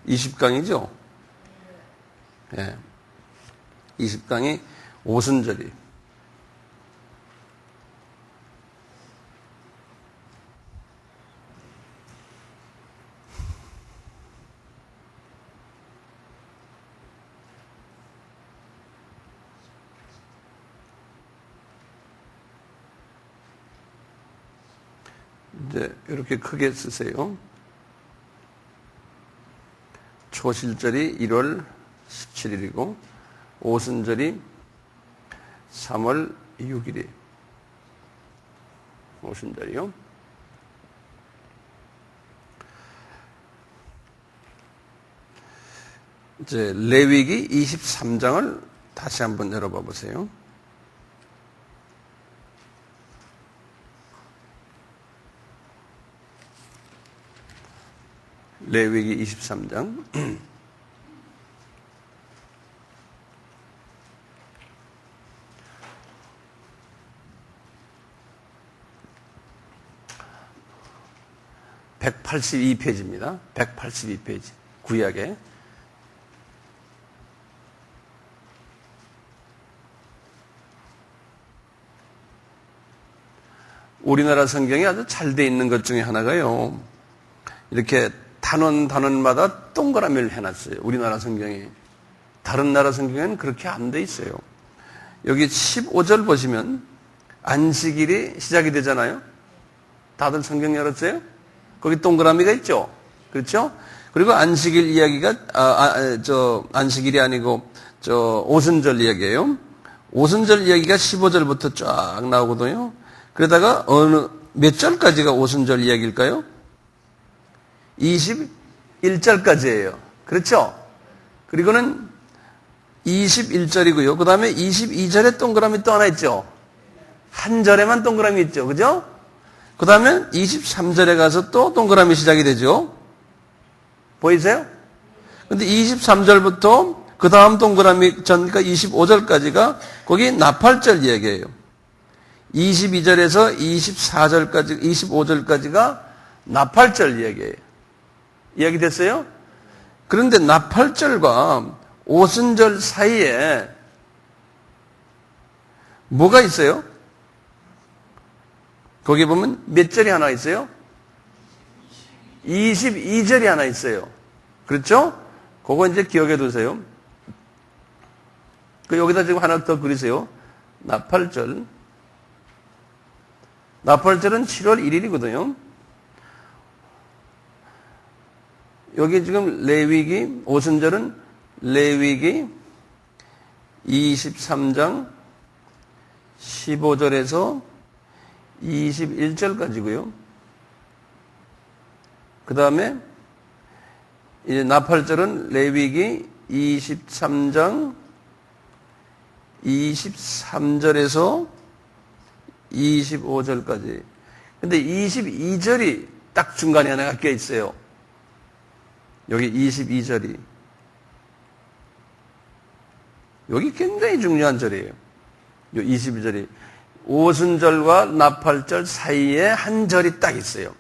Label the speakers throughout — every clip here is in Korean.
Speaker 1: 20강이죠? 예. 20강이 오순절이. 이제 이렇게 크게 쓰세요. 초실절이 1월 17일이고 오순절이 3월 6일이에요. 오순절이요. 이제 레위기 23장을 다시 한번 열어봐 보세요. 레위기 23장. (182페이지입니다) 182페이지 구약에. 우리나라 성경이 아주 잘 돼 있는 것 중에 하나가요, 이렇게 단원마다 동그라미를 해놨어요. 우리나라 성경이. 다른 나라 성경에는 그렇게 안 돼 있어요. 여기 15절 보시면 안식일이 시작이 되잖아요. 다들 성경 열었어요? 거기 동그라미가 있죠? 그렇죠? 그리고 안식일 이야기가, 안식일이 아니고, 오순절 이야기예요. 오순절 이야기가 15절부터 쫙 나오거든요. 그러다가 몇 절까지가 오순절 이야기일까요? 21절까지예요. 그렇죠? 그리고는 21절이고요. 그 다음에 22절에 동그라미 또 하나 있죠? 한 절에만 동그라미 있죠. 그죠? 그 다음에 23절에 가서 또 동그라미 시작이 되죠? 보이세요? 근데 23절부터 그 다음 동그라미 그러니까 25절까지가 거기 나팔절 이야기예요. 22절에서 24절까지, 25절까지가 나팔절 이야기예요. 이야기 됐어요? 그런데 나팔절과 오순절 사이에 뭐가 있어요? 거기 보면 몇 절이 하나 있어요? 22절이 하나 있어요. 그렇죠? 그거 이제 기억해 두세요. 여기다 지금 하나 더 그리세요. 나팔절. 나팔절은 7월 1일이거든요. 여기 지금 레위기, 오순절은 레위기 23장 15절에서 21절까지고요. 그 다음에 이제 나팔절은 레위기 23장 23절에서 25절까지. 근데 22절이 딱 중간에 하나가 껴 있어요. 여기 22절이. 여기 굉장히 중요한 절이에요. 요 22절이. 오순절과 나팔절 사이에 한 절이 딱 있어요.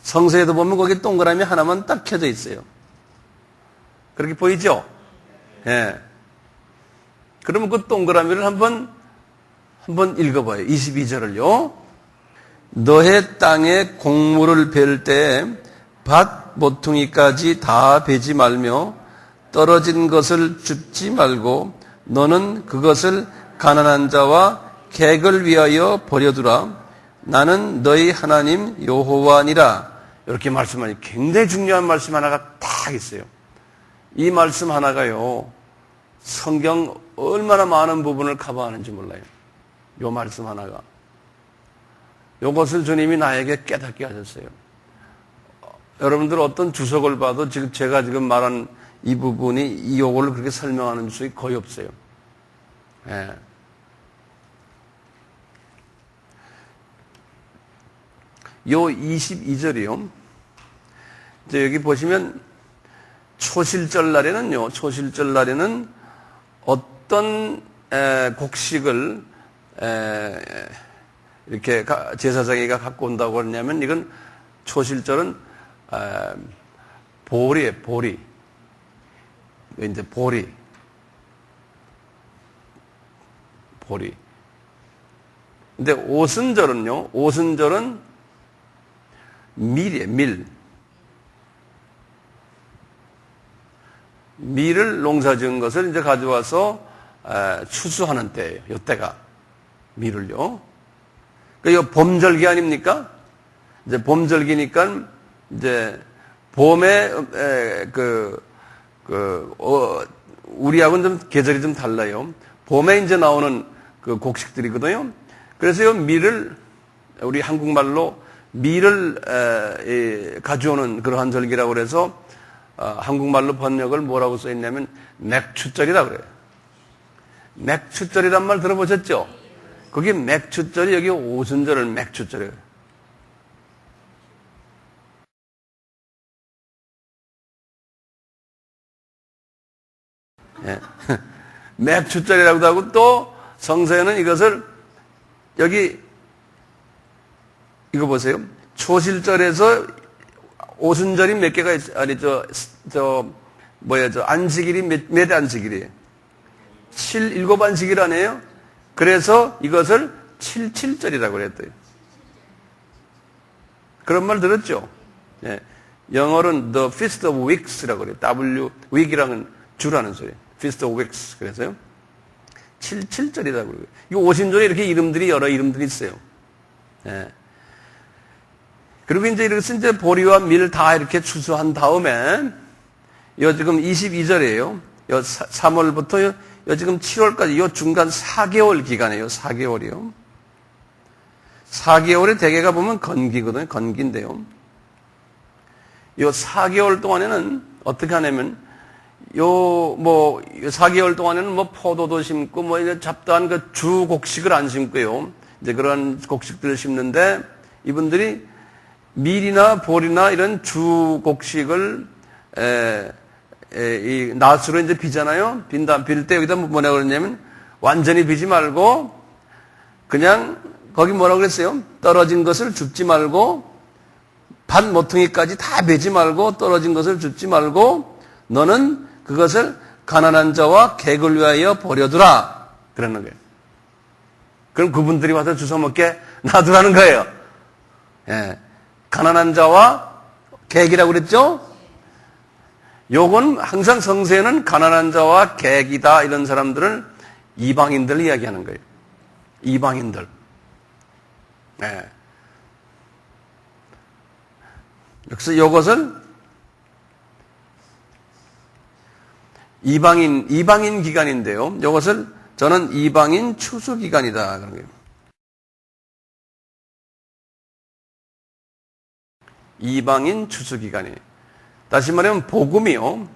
Speaker 1: 성서에도 보면 거기 동그라미 하나만 딱 켜져 있어요. 그렇게 보이죠? 예. 네. 그러면 그 동그라미를 한번 읽어봐요. 22절을요. 너의 땅에 곡물을 벨 때 밭 모퉁이까지 다 베지 말며 떨어진 것을 줍지 말고 너는 그것을 가난한 자와 객을 위하여 버려두라. 나는 너희 하나님 여호와니라. 이렇게 말씀하니 굉장히 중요한 말씀 하나가 딱 있어요. 이 말씀 하나가요, 성경 얼마나 많은 부분을 커버하는지 몰라요. 이 말씀 하나가. 이것을 주님이 나에게 깨닫게 하셨어요. 여러분들 어떤 주석을 봐도 지금 제가 지금 말한 이 부분이 이 요거를 그렇게 설명하는 주석이 거의 없어요. 예. 요 22절이요. 이제 여기 보시면 초실절 날에는 어떤 곡식을 이렇게 제사장이가 갖고 온다고 하냐면, 이건 초실절은 보리에 보리. 이제 보리. 보리. 근데 오순절은요, 오순절은 밀이에요, 밀. 밀을 농사 지은 것을 이제 가져와서 추수하는 때예요. 이때가 밀을요. 그러니까 봄절기 아닙니까? 이제 봄절기니까 이제 봄에 우리하고는 좀 계절이 좀 달라요. 봄에 이제 나오는 그 곡식들이거든요. 그래서 이 밀을 우리 한국말로 밀을 가져오는 그러한 절기라고 그래서 한국말로 번역을 뭐라고 써 있냐면 맥추절이라고 그래요. 맥추절이란 말 들어보셨죠? 거기 맥추절이 여기 오순절을 맥추절이에요. 예. 맥추절이라고도 하고 또 성서에는 이것을 여기 이거 보세요. 초실절에서 오순절이 몇 개가 아니 안식일이 몇 안식일이에요? 7 안식일 아니에요? 그래서 이것을 77절이라고 그랬대요. 그런 말 들었죠? 예. 영어로는 The Feast of Weeks라고 그래요. week이라는 주라는 소리예요. Feast of Weeks. 그래서요. 77절이라고 그래요. 이 오순절에 이렇게 여러 이름들이 있어요. 예. 그리고 이제 이제 보리와 밀 다 이렇게 추수한 다음에, 지금 22절이에요. 3월부터 지금 7월까지 중간 4개월 기간이에요. 4개월이요. 4개월에 대개가 보면 건기거든요. 건기인데요. 4개월 동안에는 어떻게 하냐면, 4개월 동안에는 포도도 심고, 이제 잡다한 그 주 곡식을 안 심고요. 이제 그런 곡식들을 심는데, 이분들이 밀이나 보리나 이런 주 곡식을, 이 낫으로 이제 비잖아요. 빌 때 여기다 뭐라고 그러냐면, 완전히 비지 말고, 그냥, 거기 뭐라고 그랬어요? 떨어진 것을 줍지 말고, 밭 모퉁이까지 다 베지 말고, 떨어진 것을 줍지 말고, 너는 그것을 가난한 자와 객을 위하여 버려두라. 그러는 거예요. 그럼 그분들이 와서 주워 먹게 놔두라는 거예요. 예. 가난한 자와 객이라고 그랬죠? 요건 항상 성서에는 가난한 자와 객이다 이런 사람들을 이방인들 이야기하는 거예요. 이방인들. 예. 그래서 이것을 이방인 기간인데요. 이것을 저는 이방인 추수 기간이다 그런 거예요. 이방인 추수 기간이에요. 다시 말하면 복음이요.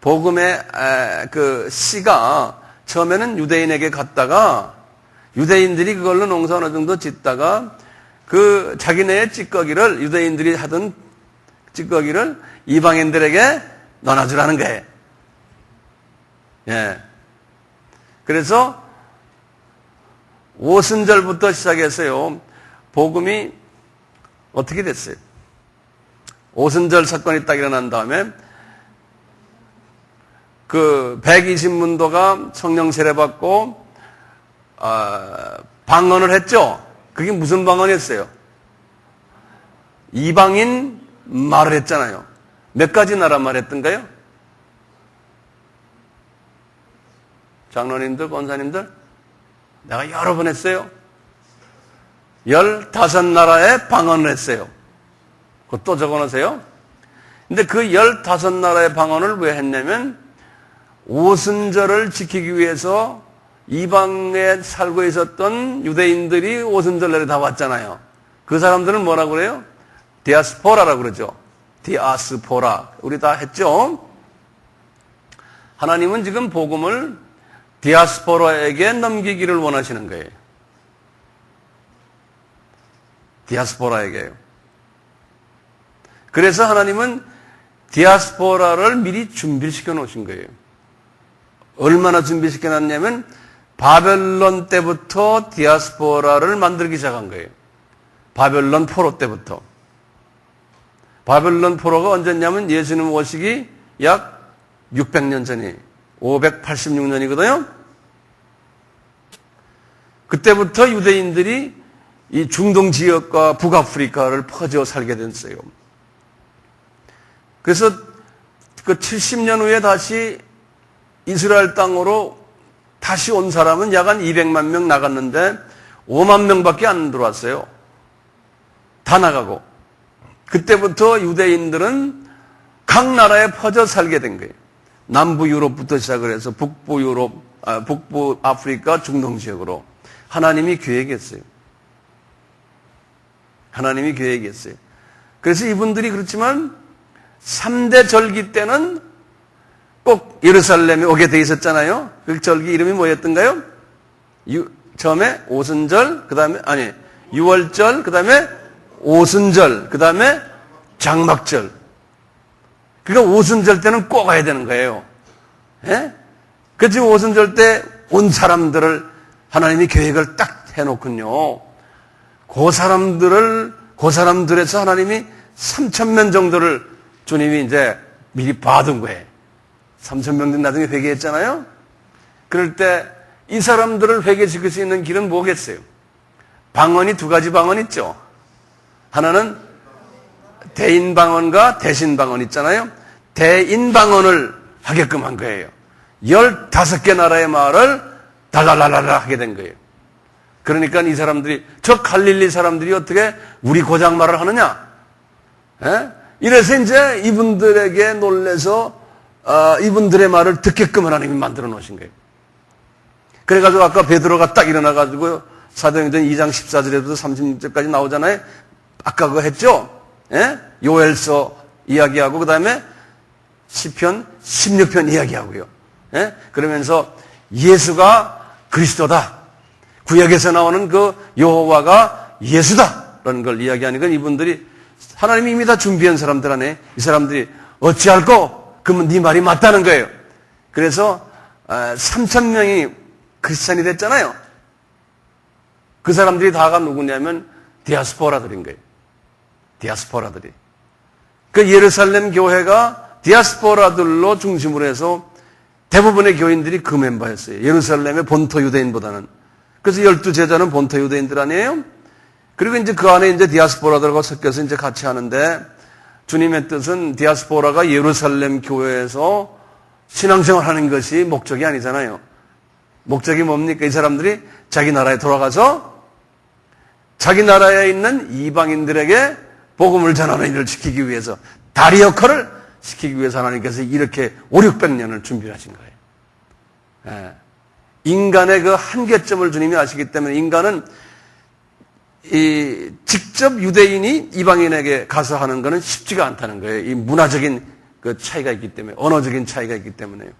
Speaker 1: 복음의 그 씨가 처음에는 유대인에게 갔다가 유대인들이 그걸로 농사 어느 정도 짓다가 그 자기네의 찌꺼기를 유대인들이 하던 찌꺼기를 이방인들에게 나눠주라는 거예요. 예. 그래서 오순절부터 시작해서요. 복음이 어떻게 됐어요? 오순절 사건이 딱 일어난 다음에 그 120문도가 성령 세례받고 방언을 했죠. 그게 무슨 방언이었어요? 이방인 말을 했잖아요. 몇 가지 나라 말 했던가요? 장로님들, 권사님들? 내가 여러 번 했어요. 15나라의 방언을 했어요. 그거 또 적어놓으세요. 근데 그 15나라의 방언을 왜 했냐면 오순절을 지키기 위해서 이방에 살고 있었던 유대인들이 오순절날에 다 왔잖아요. 그 사람들은 뭐라고 그래요? 디아스포라라고 그러죠. 디아스포라. 우리 다 했죠? 하나님은 지금 복음을 디아스포라에게 넘기기를 원하시는 거예요. 디아스포라에게요. 그래서 하나님은 디아스포라를 미리 준비시켜 놓으신 거예요. 얼마나 준비시켜 놨냐면 바벨론 때부터 디아스포라를 만들기 시작한 거예요. 바벨론 포로 때부터. 바벨론 포로가 언제냐면 예수님 오시기 약 600년 전이 586년이거든요. 그때부터 유대인들이 이 중동 지역과 북아프리카를 퍼져 살게 됐어요. 그래서 그 70년 후에 다시 이스라엘 땅으로 다시 온 사람은 약 한 200만 명 나갔는데 5만 명밖에 안 들어왔어요. 다 나가고. 그때부터 유대인들은 각 나라에 퍼져 살게 된 거예요. 남부 유럽부터 시작을 해서 북부 유럽, 북부 아프리카, 중동 지역으로 하나님이 계획했어요. 하나님이 계획했어요. 그래서 이분들이 그렇지만 3대 절기 때는 꼭 예루살렘에 오게 돼 있었잖아요. 그 절기 이름이 뭐였던가요? 처음에 오순절, 유월절, 그 다음에 오순절, 그 다음에 장막절. 그러니까 오순절 때는 꼭 와야 되는 거예요. 예? 그 지금 오순절 때 온 사람들을 하나님이 계획을 딱 해놓군요. 그 사람들에서 하나님이 3,000명 정도를 주님이 이제 미리 봐둔 거예요. 3,000명들 나중에 회개했잖아요. 그럴 때 이 사람들을 회개시킬 수 있는 길은 뭐겠어요? 방언이 두 가지 방언 있죠. 하나는 대인 방언과 대신 방언 있잖아요. 대인 방언을 하게끔 한 거예요. 15개 나라의 말을 달랄랄랄라 하게 된 거예요. 그러니까 이 사람들이, 저 갈릴리 사람들이 어떻게 우리 고장 말을 하느냐? 에? 이래서 이제 이분들에게 놀래서 이분들의 말을 듣게끔 하나님이 만들어 놓으신 거예요. 그래가지고 아까 베드로가 딱 일어나가지고 사도행전 2장 14절에서 36절까지 나오잖아요. 아까 그거 했죠? 예? 요엘서 이야기하고 그 다음에 시편 16편 이야기하고요. 예? 그러면서 예수가 그리스도다. 구약에서 나오는 그 여호와가 예수다. 라는 걸 이야기하니까 이분들이 하나님이 이미 다 준비한 사람들 안에 이 사람들이 어찌할꼬? 그러면 네 말이 맞다는 거예요. 그래서 3,000명이 크리스찬이 됐잖아요. 그 사람들이 다가 누구냐면 디아스포라들인 거예요. 디아스포라들이. 그 예루살렘 교회가 디아스포라들로 중심으로 해서 대부분의 교인들이 그 멤버였어요. 예루살렘의 본토 유대인보다는. 그래서 12제자는 본토 유대인들 아니에요? 그리고 이제 그 안에 이제 디아스포라들과 섞여서 이제 같이 하는데 주님의 뜻은 디아스포라가 예루살렘 교회에서 신앙생활 하는 것이 목적이 아니잖아요. 목적이 뭡니까? 이 사람들이 자기 나라에 돌아가서 자기 나라에 있는 이방인들에게 복음을 전하는 일을 시키기 위해서 다리 역할을 시키기 위해서 하나님께서 이렇게 500~600년을 준비하신 거예요. 예. 인간의 그 한계점을 주님이 아시기 때문에 인간은 직접 유대인이 이방인에게 가서 하는 것은 쉽지가 않다는 거예요. 이 문화적인 그 차이가 있기 때문에, 언어적인 차이가 있기 때문에요.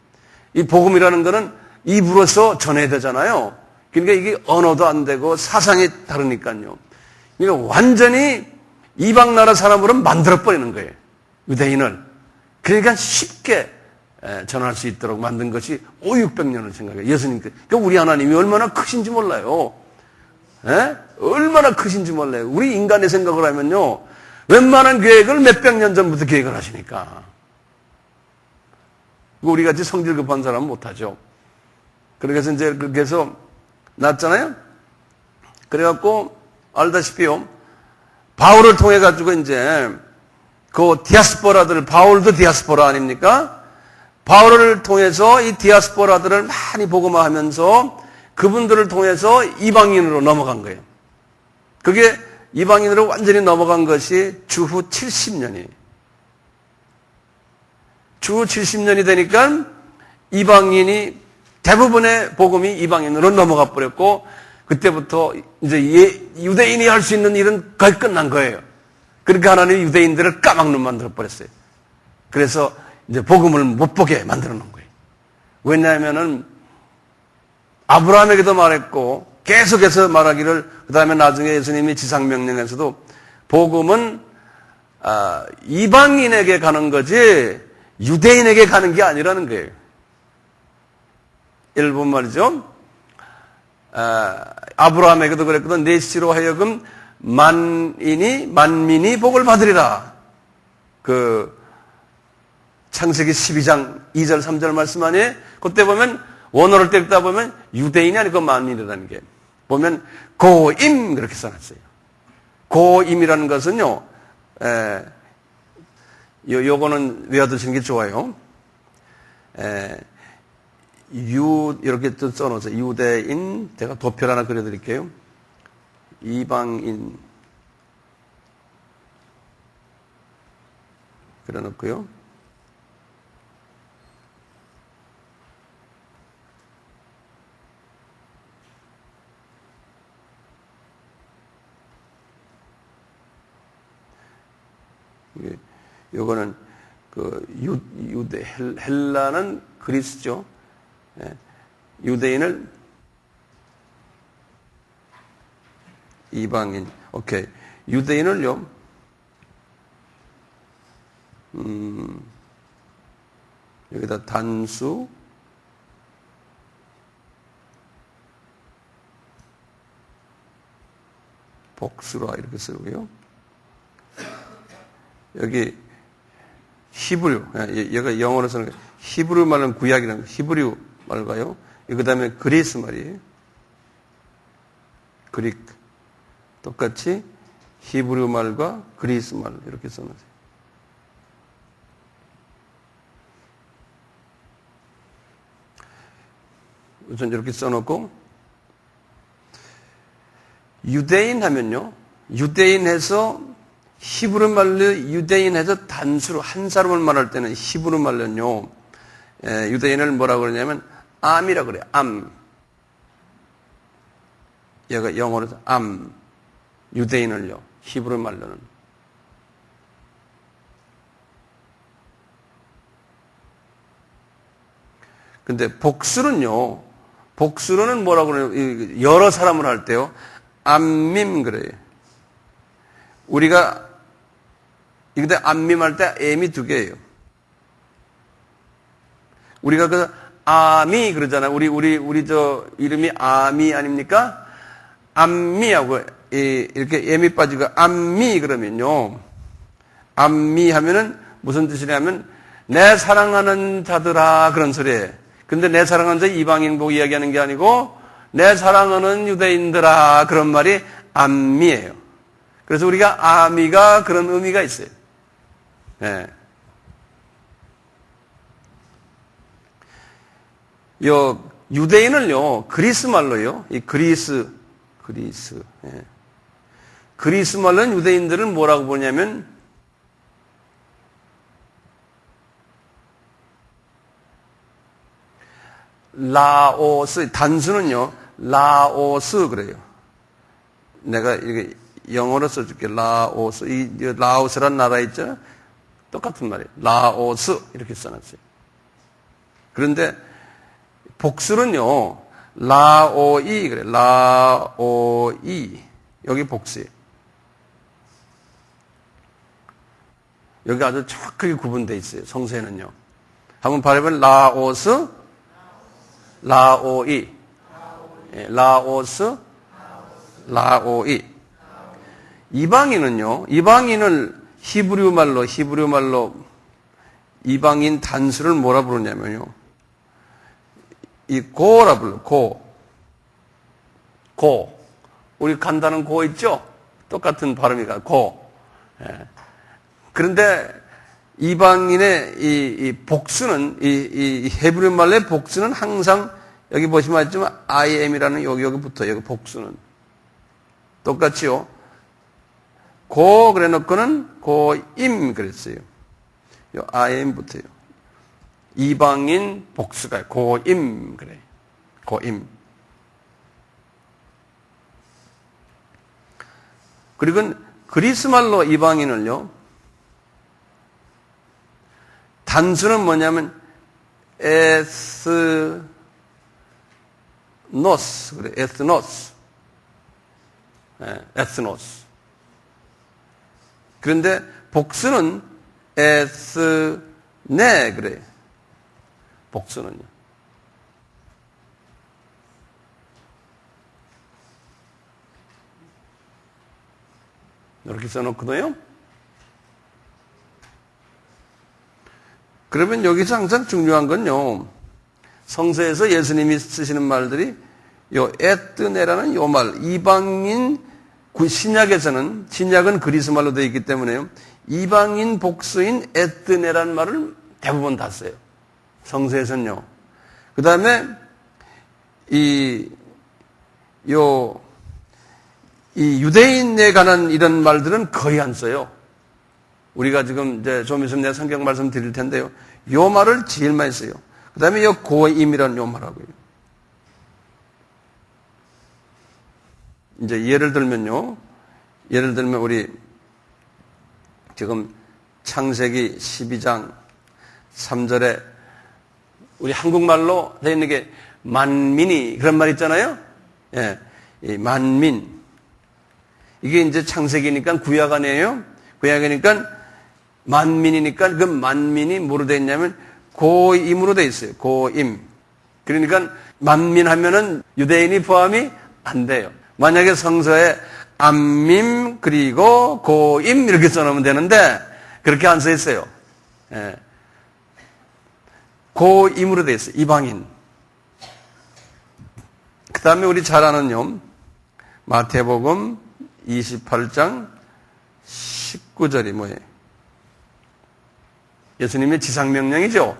Speaker 1: 이 복음이라는 것은 입으로서 전해야 되잖아요. 그러니까 이게 언어도 안 되고 사상이 다르니까요. 그러니까 완전히 이방 나라 사람으로 만들어버리는 거예요. 유대인을. 그러니까 쉽게 전할 수 있도록 만든 것이 500~600년을 생각해요. 예수님께. 그러니까 우리 하나님이 얼마나 크신지 몰라요. 에? 얼마나 크신지 몰라요. 우리 인간의 생각을 하면요. 웬만한 계획을 몇백 년 전부터 계획을 하시니까. 우리 같이 성질 급한 사람은 못하죠. 그래서 이제 그렇게 해서 났잖아요. 그래갖고 알다시피요. 바울을 통해 가지고 이제 그 디아스포라들, 바울도 디아스포라 아닙니까? 바울을 통해서 이 디아스포라들을 많이 복음화하면서 그분들을 통해서 이방인으로 넘어간 거예요. 그게 이방인으로 완전히 넘어간 것이 주후 70년이에요. 주후 70년이 되니까 이방인이 대부분의 복음이 이방인으로 넘어가 버렸고 그때부터 이제 유대인이 할 수 있는 일은 거의 끝난 거예요. 그러니까 하나님이 유대인들을 까막눈 만들어 버렸어요. 그래서 이제 복음을 못 보게 만들어 놓은 거예요. 왜냐하면은 아브라함에게도 말했고 계속해서 말하기를 그 다음에 나중에 예수님이 지상명령에서도 복음은 이방인에게 가는 거지 유대인에게 가는 게 아니라는 거예요. 일본 말이죠. 아브라함에게도 그랬거든. 내 씨로 하여금 만민이 복을 받으리라. 그 창세기 12장 2절 3절 말씀 아니에요? 그때 보면 원어를 떼다 보면 유대인이 아니고 만민이라는 게 보면 고임 그렇게 써놨어요. 고임이라는 것은요. 요거는 외워두시는 게 좋아요. 이렇게 또 써놓으세요. 유대인, 제가 도표를 하나 그려드릴게요. 이방인. 그려놓고요. 요거는 유대 헬라는 그리스죠. 유대인을 이방인. 오케이. 유대인을요. 여기다 단수 복수라 이렇게 쓰고요. 여기 히브리, 여기가 영어로서는 히브리 말은 구약이라는 히브리 말과요. 그 다음에 그리스 말이에요. 그릭. 똑같이 히브리 말과 그리스 말 이렇게 써놓으세요. 우선 이렇게 써놓고 유대인 하면요. 유대인해서 히브리 말로 유대인해서 단수로 한 사람을 말할 때는 히브리 말로는요. 유대인을 뭐라고 그러냐면 암이라고 그래요. 암. 얘가 영어로 암. 유대인을요. 히브리 말로는. 근데 복수는요. 복수로는 뭐라고 그래요? 여러 사람을 할 때요. 암밈 그래요. 우리가 근데 암밈할 때 M이 두 개예요. 우리가 그 아미 그러잖아요. 우리 저 이름이 아미 아닙니까? 암미하고 이렇게 M이 빠지고 암미 그러면요. 암미 하면은 무슨 뜻이냐면 내 사랑하는 자들아 그런 소리예요. 근데 내 사랑하는 자 이방인 보고 이야기하는 게 아니고 내 사랑하는 유대인들아 그런 말이 암미예요. 그래서 우리가 아미가 그런 의미가 있어요. 예. 요 유대인을요 그리스 말로요. 이 그리스. 예. 그리스 말로는 유대인들을 뭐라고 보냐면 라오스 단수는요 라오스 그래요. 내가 이게 영어로 써줄게. 라오스. 이 라오스란 나라 있죠? 똑같은 말이에요. 라오스 이렇게 써놨어요. 그런데 복수는요 라오이 그래. 라오이 여기 복수예요. 여기 아주 정확하게 구분되어 있어요. 성세는요. 한번 발음은 라오스, 라오이, 라오스, 라오이. 이방인은요. 이방인을 히브리 말로 이방인 단수를 뭐라 부르냐면요. 이 고라 불러. 고. 우리 간다는 고 있죠? 똑같은 발음이가 고. 예. 그런데 이방인의 이 복수는 이 헤브리 말의 복수는 항상 여기 보시면 알지만 I am이라는 여기 붙어요. 여기 복수는 똑같이요. 고 그래 놓고는 고임 그랬어요. 요 I am 붙어요. 이방인 복수가 고임 그래. 고임. 그리고 그리스 말로 이방인을요. 단수는 뭐냐면 에스노스 그래. 에스노스. 에스노스. 그런데 복수는 에스네 그래. 복수는요. 이렇게 써놓거든요. 그러면 여기서 항상 중요한 건요, 성서에서 예수님이 쓰시는 말들이 요 에뜨네라는 요 말, 이방인 신약은 그리스 말로 되어 있기 때문에요, 이방인 복수인 에뜨네라는 말을 대부분 다 써요. 성서에서는요. 그 다음에 이 유대인에 관한 이런 말들은 거의 안 써요. 우리가 지금 이제 좀 있으면 내가 성경 말씀 드릴 텐데요. 요 말을 제일 많이 써요. 그 다음에 요 고임이라는 요 말하고요. 이제 예를 들면 우리 지금 창세기 12장 3절에 우리 한국말로 되어 있는 게 만민이 그런 말 있잖아요. 예, 이 만민. 이게 이제 창세기니까 구약 아니에요. 구약이니까 만민이니까 그 만민이 뭐로 되어 있냐면 고임으로 되어 있어요. 고임. 그러니까 만민 하면은 유대인이 포함이 안 돼요. 만약에 성서에 안민 그리고 고임 이렇게 써놓으면 되는데 그렇게 안 써 있어요. 예. 고임으로 되어 있어요. 이방인. 그 다음에 우리 잘 아는요, 마태복음 28장 19절이 뭐예요? 예수님의 지상명령이죠.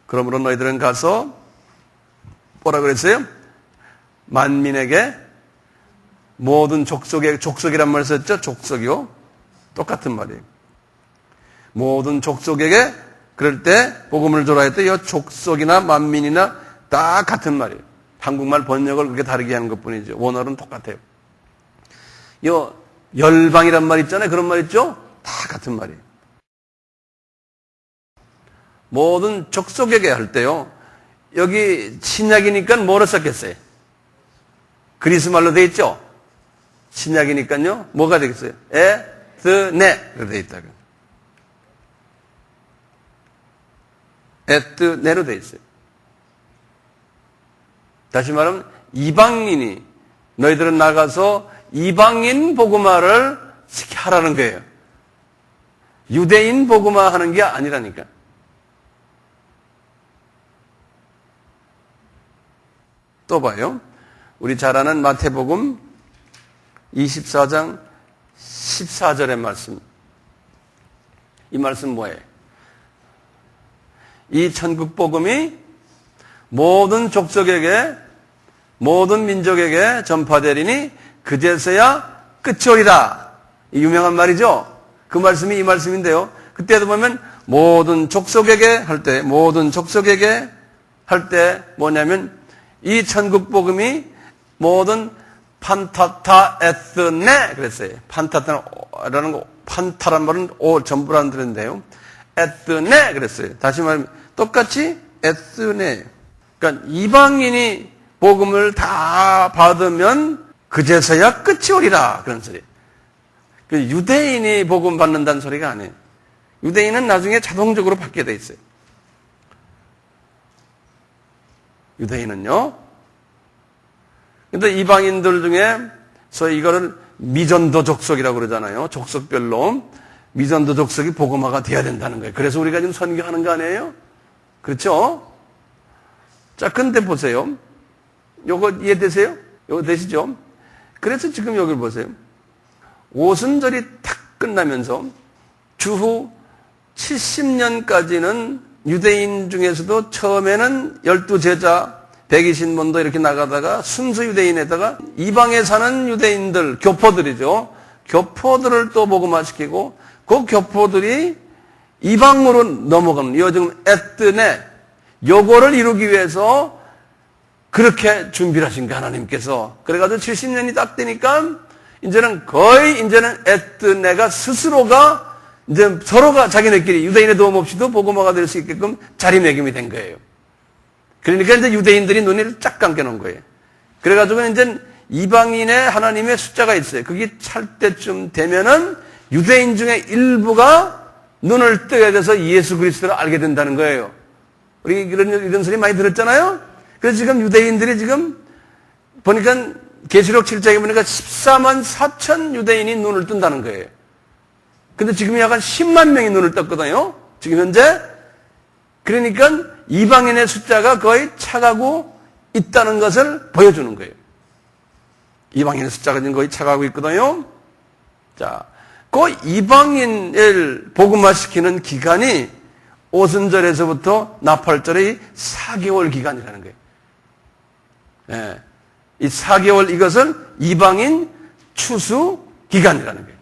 Speaker 1: 그러므로 너희들은 가서 뭐라 그랬어요? 만민에게 모든 족속이란 말 썼죠? 족속이요. 똑같은 말이에요. 모든 족속에게 그럴 때 복음을 전할 때 이 족속이나 만민이나 다 같은 말이에요. 한국말 번역을 그렇게 다르게 하는 것뿐이죠. 원어는 똑같아요. 이 열방이란 말 있잖아요. 그런 말 있죠? 다 같은 말이에요. 모든 족속에게 할 때요. 여기 신약이니까 뭐로 썼겠어요? 그리스 말로 되어 있죠? 신약이니까요. 뭐가 되겠어요? 에뜨네로 되어 있다고. 에뜨네로 되어 있어요. 다시 말하면 이방인이 너희들은 나가서 이방인 복음화를 하라는 거예요. 유대인 복음화 하는 게 아니라니까. 또 봐요. 우리 잘 아는 마태복음 24장 14절의 말씀. 이 말씀 뭐예요? 이 천국 복음이 모든 족속에게 모든 민족에게 전파되리니 그제서야 끝이 오리라. 이 유명한 말이죠. 그 말씀이 이 말씀인데요. 그때도 보면 모든 족속에게 할 때 뭐냐면 이 천국 복음이 모든 판타타 에뜨네 그랬어요. 판타타라는 거, 판타란 말은 전부라는 뜻인데요. 에뜨네 그랬어요. 다시 말하면 똑같이 에뜨네. 그러니까 이방인이 복음을 다 받으면 그제서야 끝이 오리라 그런 소리. 유대인이 복음 받는다는 소리가 아니에요. 유대인은 나중에 자동적으로 받게 돼 있어요. 유대인은요. 근데 이방인들 중에 소위 이거를 미전도 족속이라고 그러잖아요. 족속별로 미전도 족속이 복음화가 돼야 된다는 거예요. 그래서 우리가 지금 선교하는 거 아니에요? 그렇죠? 자, 근데 보세요. 요거 이해되세요? 요거 되시죠? 그래서 지금 여기를 보세요. 오순절이 탁 끝나면서 주후 70년까지는 유대인 중에서도 처음에는 12제자 120문도 이렇게 나가다가 순수 유대인에다가 이방에 사는 유대인들, 교포들이죠. 교포들을 또 복음화시키고 그 교포들이 이방으로 넘어가는 요 지금 에뜨네 요거를 이루기 위해서 그렇게 준비를 하신 거 하나님께서. 그래가지고 70년이 딱 되니까 이제는 에뜨네가 스스로가 이제 서로가 자기네끼리 유대인의 도움 없이도 복음화가 될 수 있게끔 자리매김이 된 거예요. 그러니까 이제 유대인들이 눈을 쫙 감겨놓은 거예요. 그래가지고 이제 이방인의 하나님의 숫자가 있어요. 그게 찰 때쯤 되면은 유대인 중에 일부가 눈을 뜨게 돼서 예수 그리스도를 알게 된다는 거예요. 우리 이런 소리 많이 들었잖아요? 그래서 지금 유대인들이 지금 보니까 계시록 7장에 보니까 14만 4천 유대인이 눈을 뜬다는 거예요. 근데 지금 약간 10만 명이 눈을 떴거든요. 지금 현재 그러니까 이방인의 숫자가 거의 차가고 있다는 것을 보여주는 거예요. 이방인의 숫자가 지금 거의 차가고 있거든요. 자, 그 이방인을 복음화시키는 기간이 오순절에서부터 나팔절의 4개월 기간이라는 거예요. 예, 이 4개월 이것을 이방인 추수 기간이라는 거예요.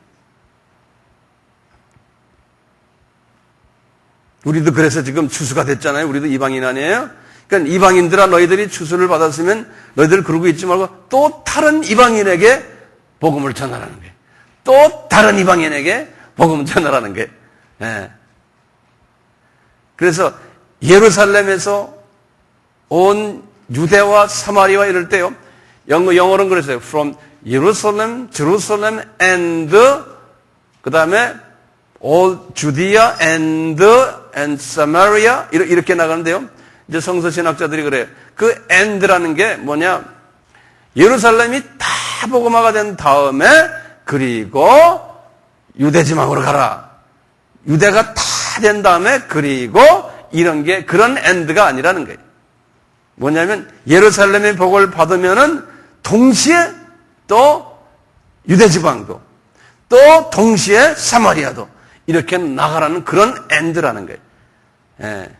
Speaker 1: 우리도 그래서 지금 추수가 됐잖아요. 우리도 이방인 아니에요? 그러니까 이방인들아 너희들이 추수를 받았으면 너희들 그러고 있지 말고 또 다른 이방인에게 복음을 전하라는 거예요. 또 다른 이방인에게 복음을 전하라는 거예요. 예. 그래서 예루살렘에서 온 유대와 사마리아 이럴 때요. 영어로는 그랬어요. From Jerusalem, Jerusalem and 그 다음에 all Judea and Samaria 이렇게 나가는데요. 이제 성서 신학자들이 그래요. 그 and라는 게 뭐냐? 예루살렘이 다 복음화가 된 다음에 그리고 유대 지방으로 가라. 유대가 다 된 다음에 그리고 이런 게 그런 and가 아니라는 거예요. 뭐냐면 예루살렘의 복을 받으면은 동시에 또 유대 지방도 또 동시에 사마리아도 이렇게 나가라는 그런 and라는 거예요. 예.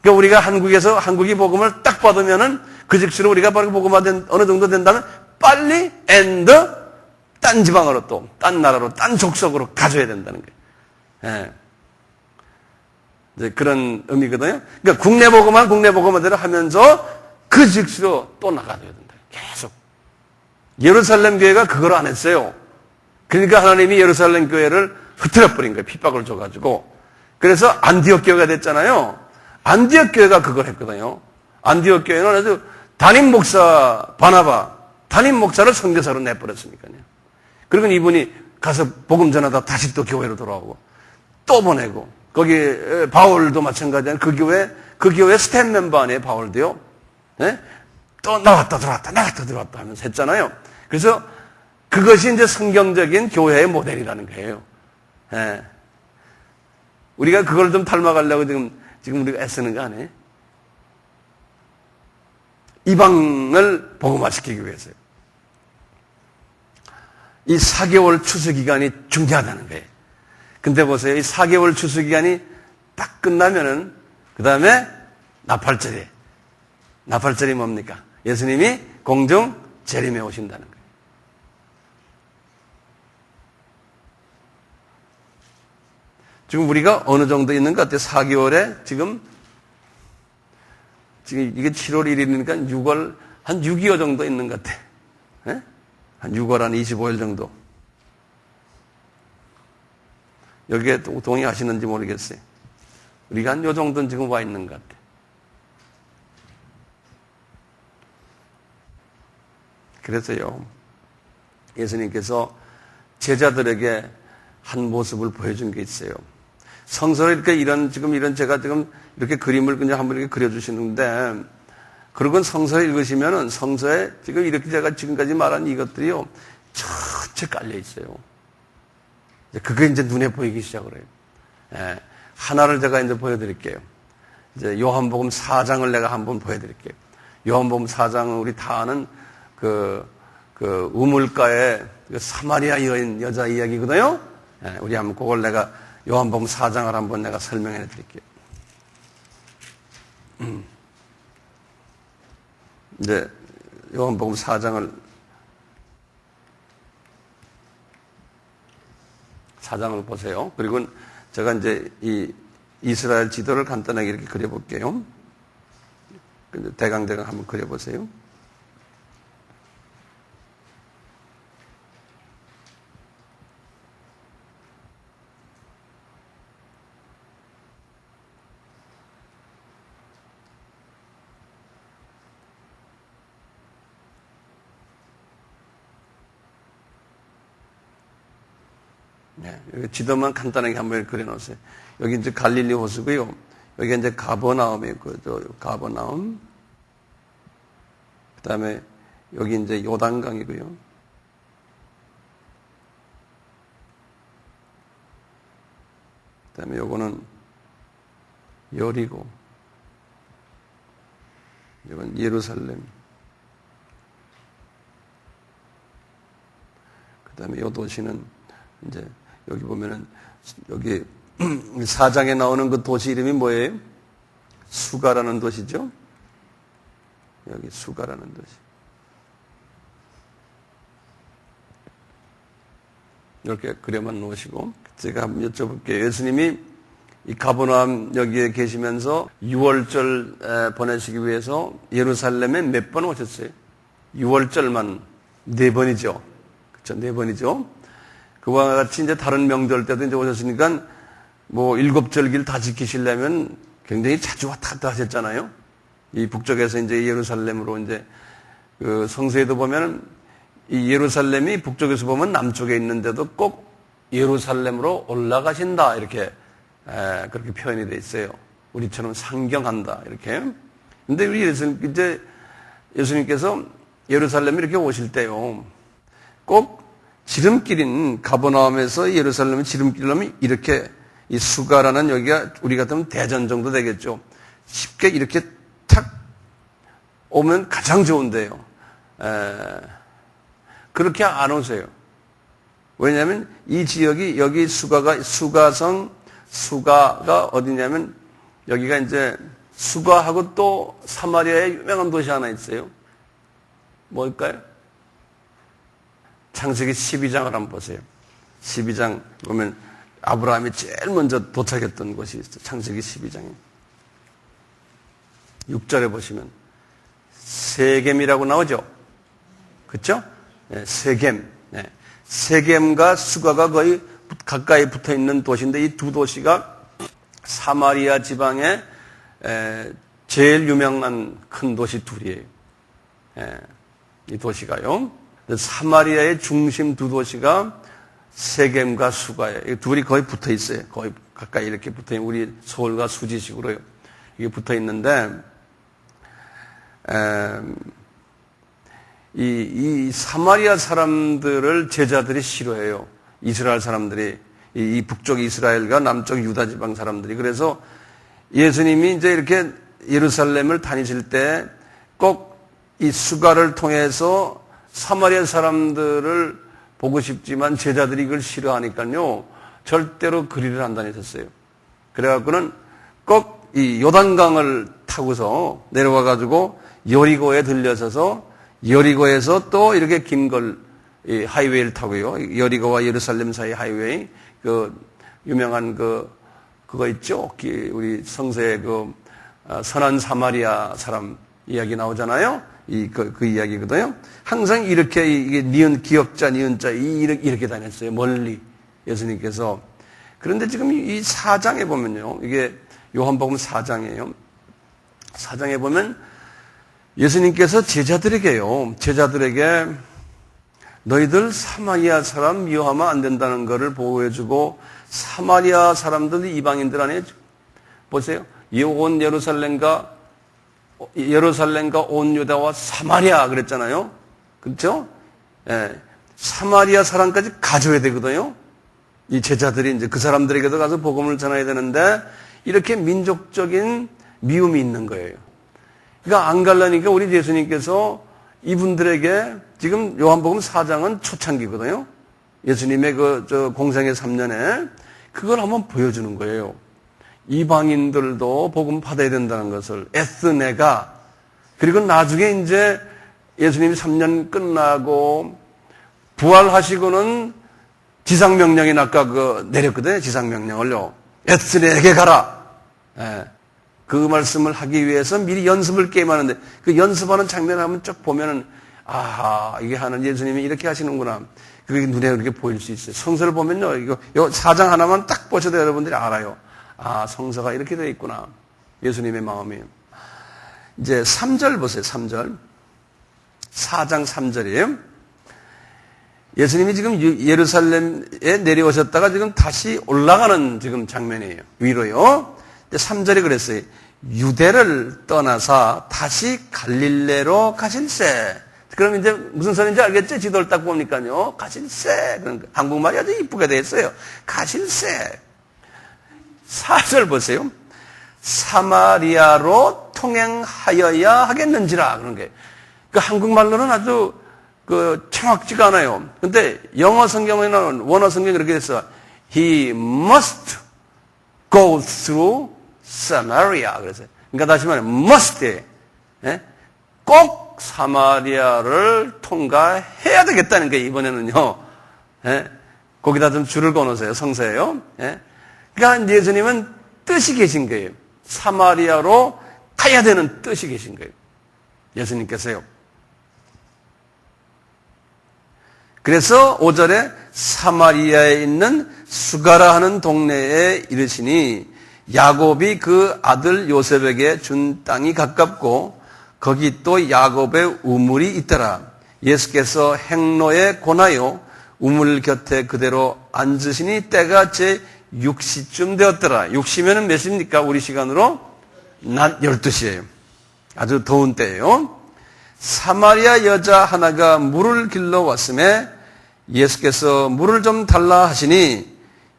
Speaker 1: 그러니까 우리가 한국에서 한국이 복음을 딱 받으면은 그 즉시로 우리가 바로 복음화된 어느 정도 된다면 빨리 and 딴 지방으로 또 딴 나라로 딴 족속으로 가져야 된다는 거예요. 예. 이제 그런 의미거든요. 그러니까 국내 복음화대로 하면서 그 즉시로 또 나가야 된다. 계속. 예루살렘 교회가 그걸 안 했어요. 그러니까 하나님이 예루살렘 교회를 흐트려 버린 거예요. 핍박을 줘가지고. 그래서 안디옥 교회가 됐잖아요. 안디옥 교회가 그걸 했거든요. 안디옥 교회는 아주 담임 목사 바나바, 담임 목사를 선교사로 내버렸으니까요. 그리고 이분이 가서 복음 전하다 다시 또 교회로 돌아오고 또 보내고 거기 바울도 마찬가지예요. 그 교회 스텝 멤버 아니에요. 바울도요. 네? 또 나왔다 들어왔다 하면서 했잖아요. 그래서 그것이 이제 성경적인 교회의 모델이라는 거예요. 네. 우리가 그걸 좀 닮아가려고 지금 우리가 애쓰는 거 아니에요? 이방을 복음화시키기 위해서요. 이 4개월 추수 기간이 중요하다는 거예요. 근데 보세요. 이 4개월 추수 기간이 딱 끝나면은 그 다음에 나팔절이. 나팔절이 뭡니까? 예수님이 공중 재림에 오신다는 거예요. 지금 우리가 어느 정도 있는 것 같아요? 4개월에 지금 이게 7월 1일이니까 6월 한 6.25 정도 있는 것 같아. 네? 한 6월 한 25일 정도. 여기에 동의하시는지 모르겠어요. 우리가 한 요 정도는 지금 와 있는 것 같아. 그래서요, 예수님께서 제자들에게 한 모습을 보여준 게 있어요. 성서를 이렇게 제가 지금 이렇게 그림을 그냥 한번 이렇게 그려주시는데, 그러건 성서를 읽으시면은 성서에 지금 이렇게 제가 지금까지 말한 이것들이요, 전체 깔려 있어요. 그게 이제 눈에 보이기 시작을 해요. 예, 하나를 제가 이제 보여드릴게요. 이제 요한복음 4장을 내가 한번 보여드릴게요. 요한복음 4장은 우리 다 아는 그 우물가의 그 사마리아 여자 이야기거든요. 예, 우리 한번 그걸 내가 요한복음 4장을 한번 내가 설명해 드릴게요. 이제 요한복음 4장을 보세요. 그리고 제가 이제 이 이스라엘 지도를 간단하게 이렇게 그려볼게요. 대강 한번 그려보세요. 네, 여기 지도만 간단하게 한번 그려놓으세요. 여기 이제 갈릴리 호수고요. 여기 이제 가버나움이 있고, 가버나움. 그 다음에 여기 이제 요단강이고요. 그 다음에 요거는 여리고, 이건 예루살렘. 그 다음에 이 도시는 이제 여기 보면은 여기 4장에 나오는 그 도시 이름이 뭐예요? 수가라는 도시죠? 여기 수가라는 도시. 이렇게 그려만 놓으시고 제가 한번 여쭤볼게요. 예수님이 이 가버나움 여기에 계시면서 6월절 보내시기 위해서 예루살렘에 몇 번 오셨어요? 6월절만 4번이죠. 그렇죠? 4번이죠. 그와 같이 이제 다른 명절 때도 이제 오셨으니까 뭐 7절기를 다 지키시려면 굉장히 자주 왔다 갔다 하셨잖아요. 이 북쪽에서 이제 예루살렘으로 이제 그 성서에도 보면 이 예루살렘이 북쪽에서 보면 남쪽에 있는데도 꼭 예루살렘으로 올라가신다 이렇게 그렇게 표현이 돼 있어요. 우리처럼 상경한다 이렇게. 근데 우리 예수님께서 예루살렘에 이렇게 오실 때요, 꼭 지름길인 가버나움에서 예루살렘의 지름길로 이렇게 이 수가라는 여기가 우리 같으면 대전 정도 되겠죠. 쉽게 이렇게 탁 오면 가장 좋은데요. 그렇게 안 오세요. 왜냐하면 이 지역이 여기 수가가 어디냐면 여기가 이제 수가하고 또 사마리아의 유명한 도시 하나 있어요. 뭘까요? 창세기 12장을 한번 보세요. 12장 보면 아브라함이 제일 먼저 도착했던 곳이 있어요. 창세기 12장에. 6절에 보시면 세겜이라고 나오죠. 그렇죠? 네, 세겜. 네. 세겜과 수가가 거의 가까이 붙어 있는 도시인데 이 두 도시가 사마리아 지방의 제일 유명한 큰 도시 둘이에요. 이 도시가요. 사마리아의 중심 두 도시가 세겜과 수가예요. 이 둘이 거의 붙어 있어요. 거의 가까이 이렇게 붙어 있는 우리 서울과 수지식으로요. 이게 붙어 있는데 이 사마리아 사람들을 제자들이 싫어해요. 이스라엘 사람들이 이 북쪽 이스라엘과 남쪽 유다 지방 사람들이. 그래서 예수님이 이제 이렇게 예루살렘을 다니실 때 꼭 이 수가를 통해서 사마리아 사람들을 보고 싶지만 제자들이 이걸 싫어하니까요, 절대로 그리를 안 다니셨어요. 그래갖고는 꼭 이 요단강을 타고서 내려와 가지고 여리고에 들려서서 여리고에서 또 이렇게 긴 걸 이 하이웨이를 타고요. 여리고와 예루살렘 사이 하이웨이, 그 유명한 그거 있죠. 우리 성서에 선한 사마리아 사람 이야기 나오잖아요. 그 이야기거든요. 항상 이렇게 이게 기역자, 니은자 이렇게 다녔어요. 멀리 예수님께서. 그런데 지금 이 4장에 보면요. 이게 요한복음 4장이에요. 4장에 보면 예수님께서 제자들에게 너희들 사마리아 사람 미워하면 안 된다는 것을 보호해주고, 사마리아 사람들이 이방인들 안에 보세요. 온 예루살렘과 온 유다와 사마리아 그랬잖아요. 그렇죠? 예. 사마리아 사람까지 가져야 되거든요. 이 제자들이 이제 그 사람들에게도 가서 복음을 전해야 되는데 이렇게 민족적인 미움이 있는 거예요. 그러니까 안 가려니까 우리 예수님께서 이분들에게 지금 요한복음 4장은 초창기거든요. 예수님의 공생의 3년에 그걸 한번 보여주는 거예요. 이방인들도 복음 받아야 된다는 것을 에스네가, 그리고 나중에 이제 예수님이 3년 끝나고 부활하시고는 지상명령이 아까 내렸거든요. 지상명령을요. 에스네에게 가라. 예. 그 말씀을 하기 위해서 미리 연습을 게임하는데 그 연습하는 장면을 한번 쭉 보면은 이게 하는 예수님이 이렇게 하시는구나. 그게 눈에 그렇게 보일 수 있어요. 성서를 보면요. 요 4장 하나만 딱 보셔도 여러분들이 알아요. 성서가 이렇게 되어 있구나. 예수님의 마음이. 이제 3절 보세요. 3절. 4장 3절이에요. 예수님이 지금 예루살렘에 내려오셨다가 지금 다시 올라가는 지금 장면이에요. 위로요. 3절에 그랬어요. 유대를 떠나서 다시 갈릴레로 가실세. 그럼 이제 무슨 소리인지 알겠죠? 지도를 딱 보니까요. 가실세. 한국말이 아주 이쁘게 되어 있어요. 가실세. 4절 보세요. 사마리아로 통행하여야 하겠는지라 그런 게. 그 한국말로는 아주 정확지가 않아요. 근데 영어 성경에는 원어 성경이 이렇게 됐어. He must go through Samaria. 그래서 그러니까 다시 말해 must 꼭 사마리아를 통과해야 되겠다는 게 이번에는요. 거기다 좀 줄을 꺼놓으세요. 성서예요. 그러니까 예수님은 뜻이 계신 거예요. 사마리아로 가야 되는 뜻이 계신 거예요. 예수님께서요. 그래서 5절에 사마리아에 있는 수가라 하는 동네에 이르시니 야곱이 그 아들 요셉에게 준 땅이 가깝고 거기 또 야곱의 우물이 있더라. 예수께서 행로에 권하여 우물 곁에 그대로 앉으시니 때가 제 6시쯤 되었더라. 6시면은 몇 시입니까? 우리 시간으로 낮 12시예요. 아주 더운 때예요. 사마리아 여자 하나가 물을 길러 왔음에 예수께서 물을 좀 달라 하시니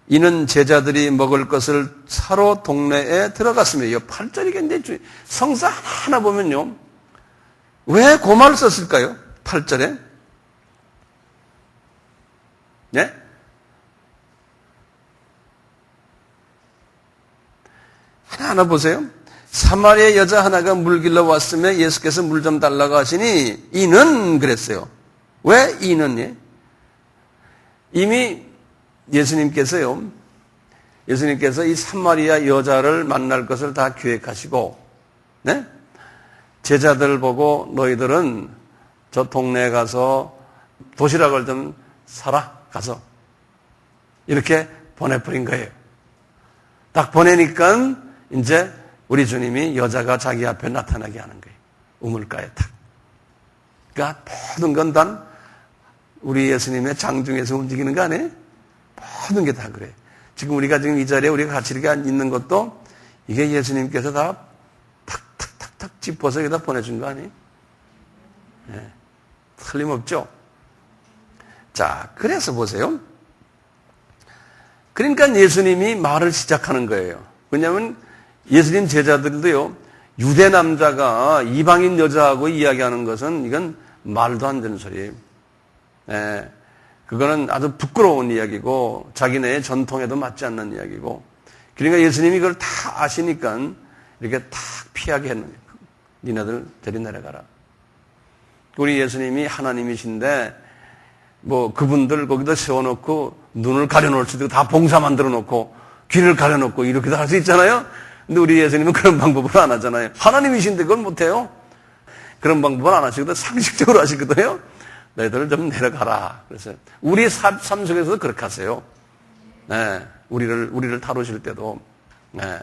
Speaker 1: 이는 제자들이 먹을 것을 사러 동네에 들어갔으며 이 8절이겠는데 성사 하나 보면요. 왜 고말을 썼을까요? 8절에. 네? 하나 보세요. 사마리아 여자 하나가 물 길러 왔으며 예수께서 물 좀 달라고 하시니 이는 그랬어요. 왜 이는? 이미 예수님께서 이 사마리아 여자를 만날 것을 다 계획하시고, 네? 제자들 보고 너희들은 저 동네에 가서 도시락을 좀 사라, 가서. 이렇게 보내버린 거예요. 딱 보내니까 이제 우리 주님이 여자가 자기 앞에 나타나게 하는 거예요. 우물가에 딱. 그러니까 모든 건 단 우리 예수님의 장중에서 움직이는 거 아니에요? 모든 게 다 그래요. 지금 우리가 지금 이 자리에 우리가 같이 이렇게 있는 것도 이게 예수님께서 다 탁탁탁탁 짚어서 여기다 보내준 거 아니에요? 네. 틀림없죠? 자, 그래서 보세요. 그러니까 예수님이 말을 시작하는 거예요. 왜냐하면 예수님 제자들도요, 유대 남자가 이방인 여자하고 이야기하는 것은 이건 말도 안 되는 소리예요. 그거는 아주 부끄러운 이야기고 자기네의 전통에도 맞지 않는 이야기고 그러니까 예수님이 그걸 다 아시니까 이렇게 탁 피하게 했는 거예요. 니네들 저리 내려가라. 우리 예수님이 하나님이신데 뭐 그분들 거기다 세워놓고 눈을 가려놓을 수도 있고 다 봉사 만들어 놓고 귀를 가려놓고 이렇게도 할 수 있잖아요. 근데 우리 예수님은 그런 방법을 안 하잖아요. 하나님이신데 그걸 못해요. 그런 방법을 안 하시거든요. 상식적으로 하시거든요. 너희들 좀 내려가라. 그래서 우리 삶 속에서도 그렇게 하세요. 네, 우리를 다루실 때도. 네.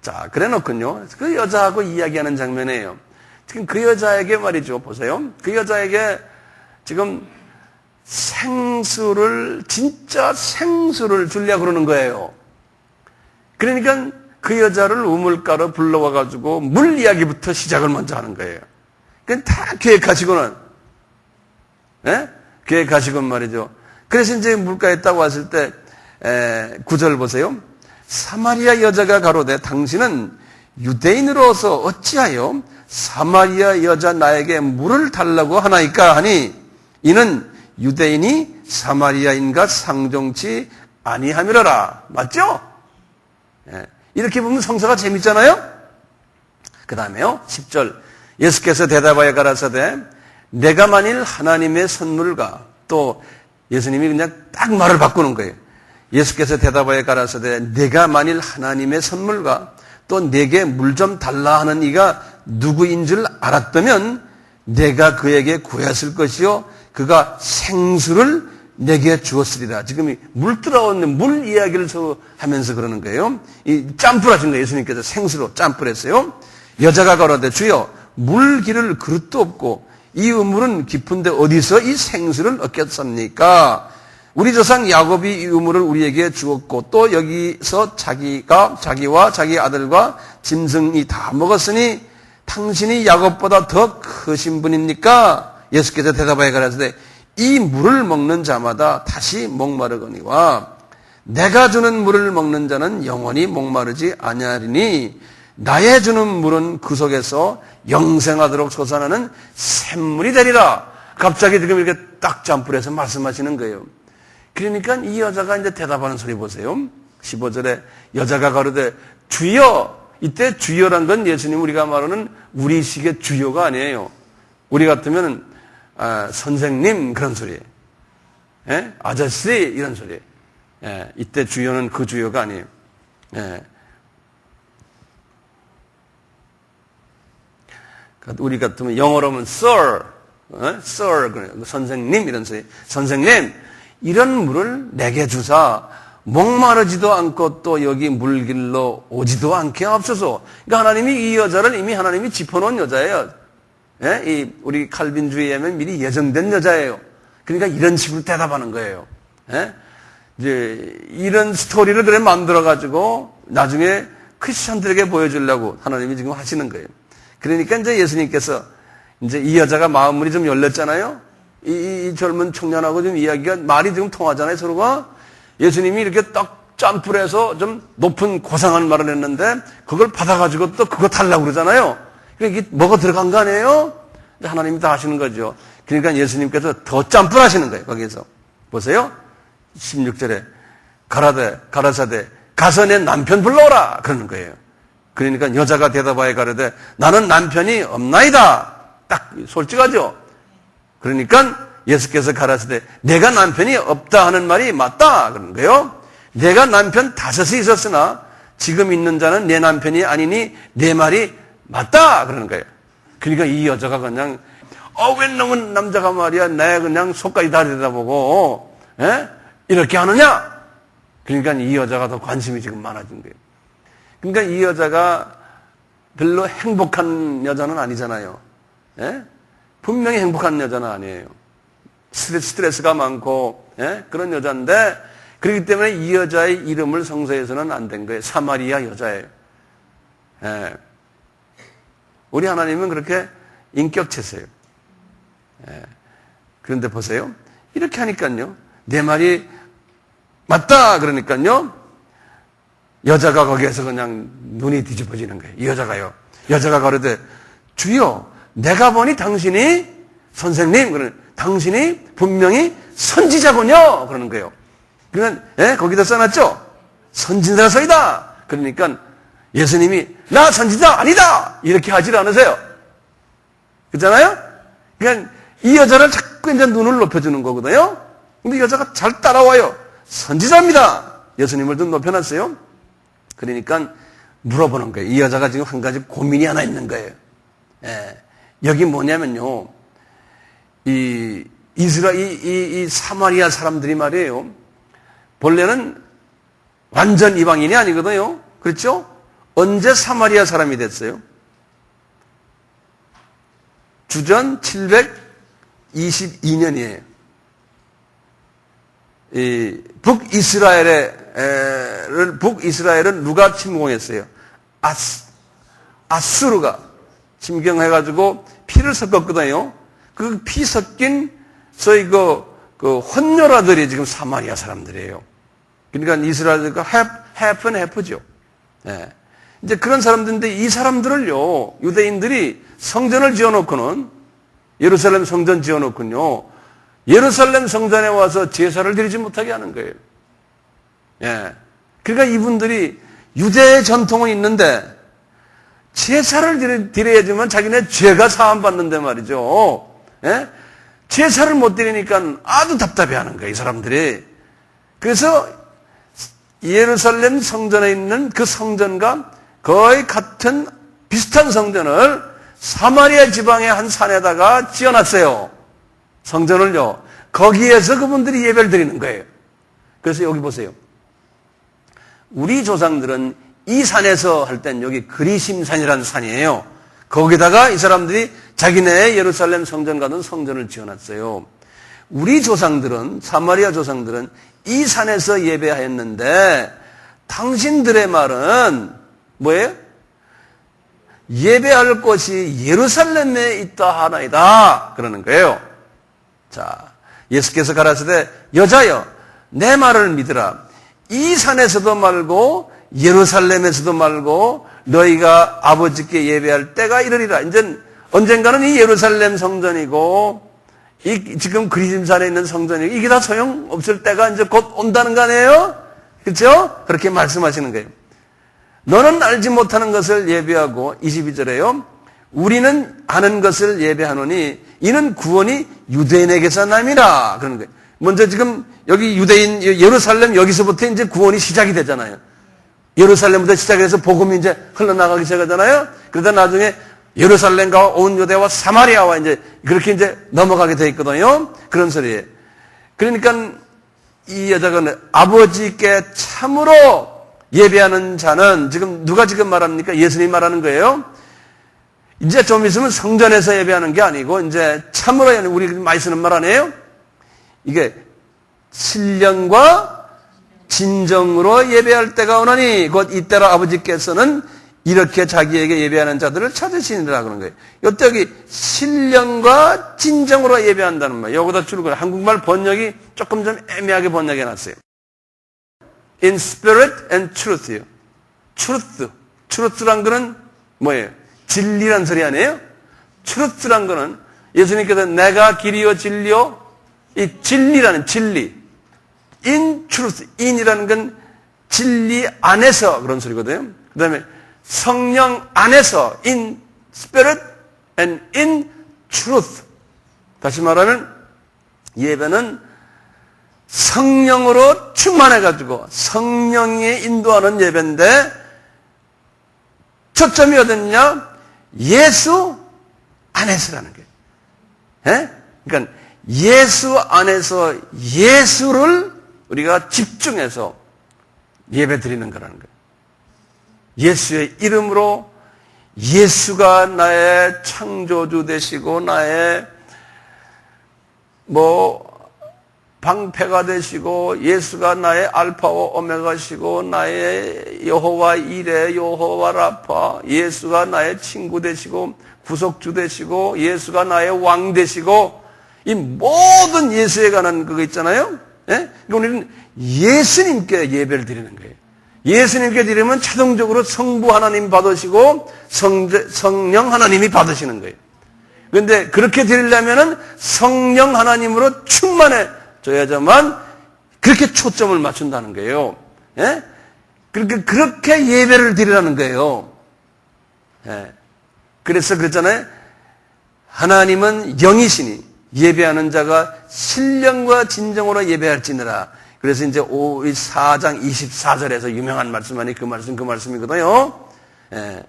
Speaker 1: 자, 그래 놓군요. 그 여자하고 이야기하는 장면이에요. 지금 그 여자에게 말이죠. 보세요. 그 여자에게 지금 진짜 생수를 주려고 그러는 거예요. 그러니까 그 여자를 우물가로 불러와가지고 물 이야기부터 시작을 먼저 하는 거예요. 그건 다 계획하시고는, 예? 계획하시곤 말이죠. 그래서 이제 물가에 딱 왔을 때, 9절 보세요. 사마리아 여자가 가로되 당신은 유대인으로서 어찌하여 사마리아 여자 나에게 물을 달라고 하나이까 하니 이는 유대인이 사마리아인과 상종치 아니함이로라. 맞죠? 예. 이렇게 보면 성서가 재밌잖아요? 그 다음에요, 10절. 예수께서 대답하여 가라사대, 내가 만일 하나님의 선물과 또 예수님이 그냥 딱 말을 바꾸는 거예요. 예수께서 대답하여 가라사대, 내가 만일 하나님의 선물과 또 내게 물 좀 달라 하는 이가 누구인 줄 알았다면 내가 그에게 구했을 것이요 그가 생수를 내게 주었으리라. 지금 물 들어오는 물 이야기를 하면서 그러는 거예요. 이 짬풀 하신 거예요. 예수님께서 생수로 짬풀 했어요. 여자가 가로되 주여 물 기를 그릇도 없고 이 우물은 깊은데 어디서 이 생수를 얻겠습니까? 우리 조상 야곱이 이 우물을 우리에게 주었고 또 여기서 자기와 자기 아들과 짐승이 다 먹었으니 당신이 야곱보다 더 크신 분입니까? 예수께서 대답하여 가라사대 이 물을 먹는 자마다 다시 목마르거니와 내가 주는 물을 먹는 자는 영원히 목마르지 아니하리니 나의 주는 물은 그 속에서 영생하도록 솟아나는 샘물이 되리라. 갑자기 지금 이렇게 딱 잠불해서 말씀하시는 거예요. 그러니까 이 여자가 이제 대답하는 소리 보세요. 15절에 여자가 가로되 주여. 이때 주여란 건 예수님 우리가 말하는 우리식의 주여가 아니에요. 우리 같으면 선생님 그런 소리예요. 예? 아저씨 이런 소리예요. 예, 이때 주여는 그 주여가 아니에요. 예. 우리 같으면 영어로 하면 sir, sir, 선생님 이런 소리. 선생님 이런 물을 내게 주사 목마르지도 않고 또 여기 물길로 오지도 않게 하옵소서. 그러니까 하나님이 이 여자를 이미 하나님이 짚어놓은 여자예요. 예? 이 우리 칼빈주의에 하면 미리 예정된 여자예요. 그러니까 이런 식으로 대답하는 거예요. 예? 이제 이런 스토리를 그래 만들어가지고 나중에 크리스천들에게 보여주려고 하나님이 지금 하시는 거예요. 그러니까 이제 예수님께서 이제 이 여자가 마음문이 좀 열렸잖아요. 이 젊은 청년하고 좀 이야기가 말이 지금 통하잖아요, 서로가. 예수님이 이렇게 딱 짬풀해서 좀 높은 고상한 말을 했는데 그걸 받아가지고 또 그거 달라고 그러잖아요. 그러니까 이게 뭐가 들어간 거 아니에요? 하나님이 다 하시는 거죠. 그러니까 예수님께서 더 짬풀하시는 거예요, 거기에서. 보세요. 16절에 가라사대 가서 내 남편 불러오라 그러는 거예요. 그러니까 여자가 대답하여 가로되 나는 남편이 없나이다. 딱 솔직하죠. 그러니까 예수께서 가라사대 내가 남편이 없다 하는 말이 맞다 그러는 거예요. 내가 남편 5이 있었으나 지금 있는 자는 내 남편이 아니니 내 말이 맞다 그러는 거예요. 그러니까 이 여자가 그냥 왜 너는 남자가 말이야 내 그냥 속까지 다 들여다보고 이렇게 하느냐. 그러니까 이 여자가 더 관심이 지금 많아진 거예요. 그러니까 이 여자가 별로 행복한 여자는 아니잖아요. 예? 분명히 행복한 여자는 아니에요. 스트레스가 많고 그런 여자인데 그렇기 때문에 이 여자의 이름을 성서에서는 안 된 거예요. 사마리아 여자예요. 예. 우리 하나님은 그렇게 인격체세요. 예. 그런데 보세요. 이렇게 하니까요. 내 말이 맞다 그러니까요. 여자가 거기에서 그냥 눈이 뒤집어지는 거예요. 이 여자가요. 여자가 가로되 주여 내가 보니 당신이 선생님 그러는 당신이 분명히 선지자군요 그러는 거예요. 그러면 거기다 써놨죠. 선지자서이다. 그러니까 예수님이 나 선지자 아니다 이렇게 하질 않으세요. 그렇잖아요. 그러니까 이 여자를 자꾸 이제 눈을 높여주는 거거든요. 근데 여자가 잘 따라와요. 선지자입니다. 예수님을 좀 높여놨어요. 그러니까 물어보는 거예요. 이 여자가 지금 한 가지 고민이 하나 있는 거예요. 여기 뭐냐면요. 이 사마리아 사람들이 말이에요. 본래는 완전 이방인이 아니거든요. 그렇죠? 언제 사마리아 사람이 됐어요? 주전 722년이에요. 북이스라엘은 누가 침공했어요? 아수르가 침공해가지고 피를 섞었거든요. 그 피 섞인 저희 그 혼혈아들이 지금 사마리아 사람들이에요. 그러니까 이스라엘과 해프죠. 예. 이제 그런 사람들인데 이 사람들을요, 유대인들이 성전을 지어놓고는 예루살렘 성전 지어놓고는요, 예루살렘 성전에 와서 제사를 드리지 못하게 하는 거예요. 예. 그러니까 이분들이 유대의 전통은 있는데 제사를 드려야지만 자기네 죄가 사함받는데 말이죠. 예? 제사를 못 드리니까 아주 답답해하는 거예요, 이 사람들이. 그래서 예루살렘 성전에 있는 그 성전과 거의 같은 비슷한 성전을 사마리아 지방의 한 산에다가 지어놨어요. 성전을요. 거기에서 그분들이 예배를 드리는 거예요. 그래서 여기 보세요. 우리 조상들은 이 산에서 할 땐 여기 그리심산이라는 산이에요. 거기다가 이 사람들이 자기네의 예루살렘 성전 가던 성전을 지어놨어요. 우리 조상들은, 사마리아 조상들은 이 산에서 예배하였는데 당신들의 말은 뭐예요? 예배할 곳이 예루살렘에 있다 하나이다 그러는 거예요. 자, 예수께서 가라사대 여자여 내 말을 믿으라. 이 산에서도 말고 예루살렘에서도 말고 너희가 아버지께 예배할 때가 이르리라. 이제 언젠가는 이 예루살렘 성전이고 이 지금 그리심산에 있는 성전이고 이게 다 소용없을 때가 이제 곧 온다는 거 아니에요? 그렇죠? 그렇게 말씀하시는 거예요. 너는 알지 못하는 것을 예배하고 22절에요. 우리는 아는 것을 예배하노니 이는 구원이 유대인에게서 남이라. 그러는 거예요. 먼저 지금 여기 유대인 예루살렘 여기서부터 이제 구원이 시작이 되잖아요. 예루살렘부터 시작해서 복음이 이제 흘러나가기 시작하잖아요. 그러다 나중에 예루살렘과 온 유대와 사마리아와 이제 그렇게 이제 넘어가게 돼 있거든요. 그런 소리예요. 그러니까 이 여자가 아버지께 참으로 예배하는 자는 지금 누가 지금 말합니까? 예수님 말하는 거예요. 이제 좀 있으면 성전에서 예배하는 게 아니고 이제 참으로 우리 많이 쓰는 말 아니에요? 이게 신령과 진정으로 예배할 때가 오나니 곧 이때로 아버지께서는 이렇게 자기에게 예배하는 자들을 찾으시니라 그런 거예요. 이때 여기 신령과 진정으로 예배한다는 말. 여기다 줄거예요. 한국말 번역이 조금 좀 애매하게 번역해 놨어요. In spirit and truth요. truth. truth란 거는 뭐예요? 진리란 소리 아니에요? truth란 거는 예수님께서 내가 길이요 진리요 이 진리라는 진리. in truth. in이라는 건 진리 안에서 그런 소리거든요. 그 다음에 성령 안에서 in spirit and in truth. 다시 말하면 예배는 성령으로 충만해가지고 성령이 인도하는 예배인데 초점이 어딨냐? 예수 안에서라는 거예요. 예? 그러니까 예수 안에서 예수를 우리가 집중해서 예배 드리는 거라는 거예요. 예수의 이름으로 예수가 나의 창조주 되시고 나의 방패가 되시고 예수가 나의 알파와 오메가시고 나의 여호와 이레 여호와 라파 예수가 나의 친구 되시고 구속주 되시고 예수가 나의 왕 되시고 이 모든 예수에 관한 그거 있잖아요. 예? 우리는 예수님께 예배를 드리는 거예요. 예수님께 드리면 자동적으로 성부 하나님 받으시고 성령 하나님이 받으시는 거예요. 그런데 그렇게 드리려면은 성령 하나님으로 충만해져야지만 그렇게 초점을 맞춘다는 거예요. 예? 그렇게 예배를 드리라는 거예요. 예. 그래서 그랬잖아요. 하나님은 영이시니 예배하는 자가 신령과 진정으로 예배할지니라. 그래서 이제 4장 24절에서 유명한 말씀 아니 그 말씀이거든요. 예.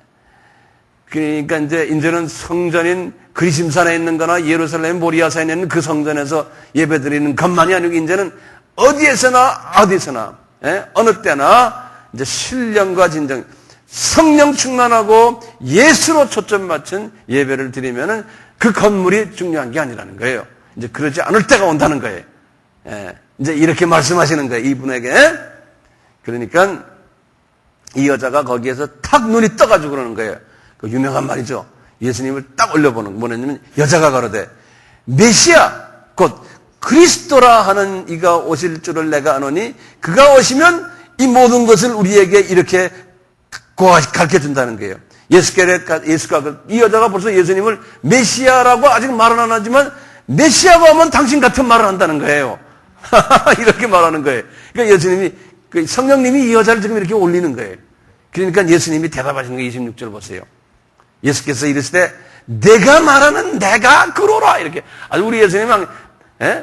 Speaker 1: 그러니까 이제는 성전인 그리심산에 있는 거나 예루살렘 모리아산에 있는 그 성전에서 예배 드리는 것만이 아니고 이제는 어디에서나 예? 어느 때나 이제 신령과 진정 성령 충만하고 예수로 초점 맞춘 예배를 드리면은 그 건물이 중요한 게 아니라는 거예요. 이제 그러지 않을 때가 온다는 거예요. 예. 이제 이렇게 말씀하시는 거예요, 이분에게. 그러니까 이 여자가 거기에서 탁 눈이 떠가지고 그러는 거예요. 그 유명한 말이죠. 예수님을 딱 올려보는 거 뭐냐면 여자가 가로되 메시아 곧 그리스도라 하는 이가 오실 줄을 내가 아노니 그가 오시면 이 모든 것을 우리에게 이렇게 가르쳐준다는 거예요. 예수가 이 여자가 벌써 예수님을 메시아라고 아직 말은 안 하지만 메시아가 오면 당신 같은 말을 한다는 거예요. 이렇게 말하는 거예요. 그러니까 예수님이 성령님이 이 여자를 지금 이렇게 올리는 거예요. 그러니까 예수님이 대답하시는 거 26절 보세요. 예수께서 이르시되 내가 말하는 내가 그로라 이렇게 아주 우리 예수님은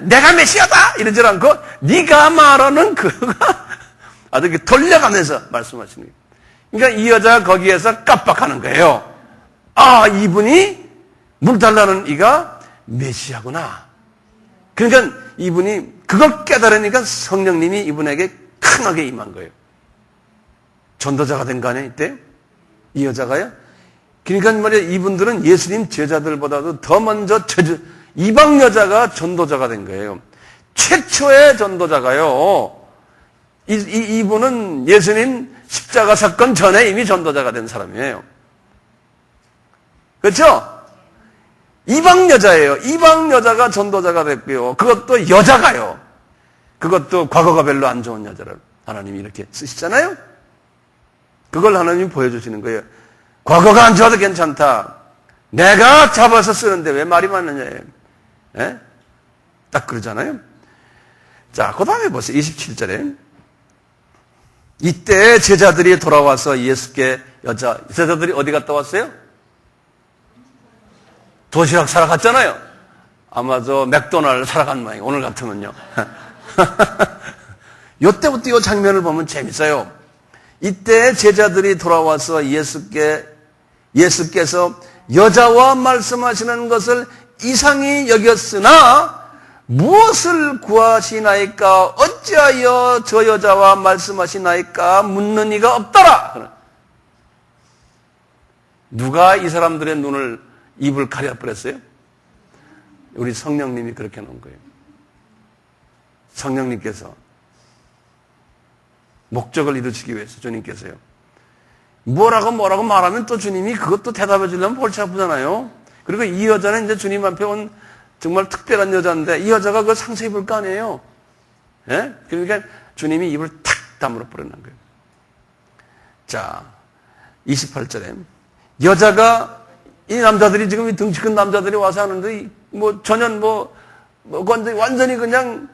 Speaker 1: 내가 메시아다 이러지 않고 네가 말하는 그가 아주 이렇게 돌려가면서 말씀하시는 거예요. 그러니까 이 여자가 거기에서 깜빡하는 거예요. 아 이분이 물 달라는 이가 메시아구나. 그러니까 이분이 그걸 깨달으니까 성령님이 이분에게 강하게 임한 거예요. 전도자가 된 거 아니에요 이때? 이 여자가요? 그러니까 말이야 이분들은 예수님 제자들보다도 더 먼저 이방 여자가 전도자가 된 거예요. 최초의 전도자가요. 이분은 예수님 십자가 사건 전에 이미 전도자가 된 사람이에요. 그렇죠? 이방 여자예요. 이방 여자가 전도자가 됐고요. 그것도 여자가요. 그것도 과거가 별로 안 좋은 여자를 하나님이 이렇게 쓰시잖아요. 그걸 하나님이 보여주시는 거예요. 과거가 안 좋아도 괜찮다. 내가 잡아서 쓰는데 왜 말이 많느냐. 예? 딱 그러잖아요. 자, 그 다음에 보세요. 27절에. 이때 제자들이 돌아와서 예수께 제자들이 어디 갔다 왔어요? 도시락 사러 갔잖아요. 아마 맥도날드 사러 간 모양이에요. 오늘 같으면요. 요때부터 이 장면을 보면 재밌어요. 이때 제자들이 돌아와서 예수께서 여자와 말씀하시는 것을 이상히 여겼으나 무엇을 구하시나이까? 어찌하여 저 여자와 말씀하시나이까? 묻는 이가 없더라. 누가 이 사람들의 입을 가려버렸어요? 우리 성령님이 그렇게 놓은 거예요. 성령님께서 목적을 이루시기 위해서 주님께서요. 뭐라고 말하면 또 주님이 그것도 대답해 주려면 골치 아프잖아요. 그리고 이 여자는 이제 주님 앞에 온 정말 특별한 여자인데 이 여자가 그걸 상처 입을 거 아니에요. 예? 그러니까 주님이 입을 탁 다물어 버리는 거예요. 자, 28절에 여자가 이 남자들이 지금 이 덩치 큰 남자들이 와서 하는데 전혀 완전히 그냥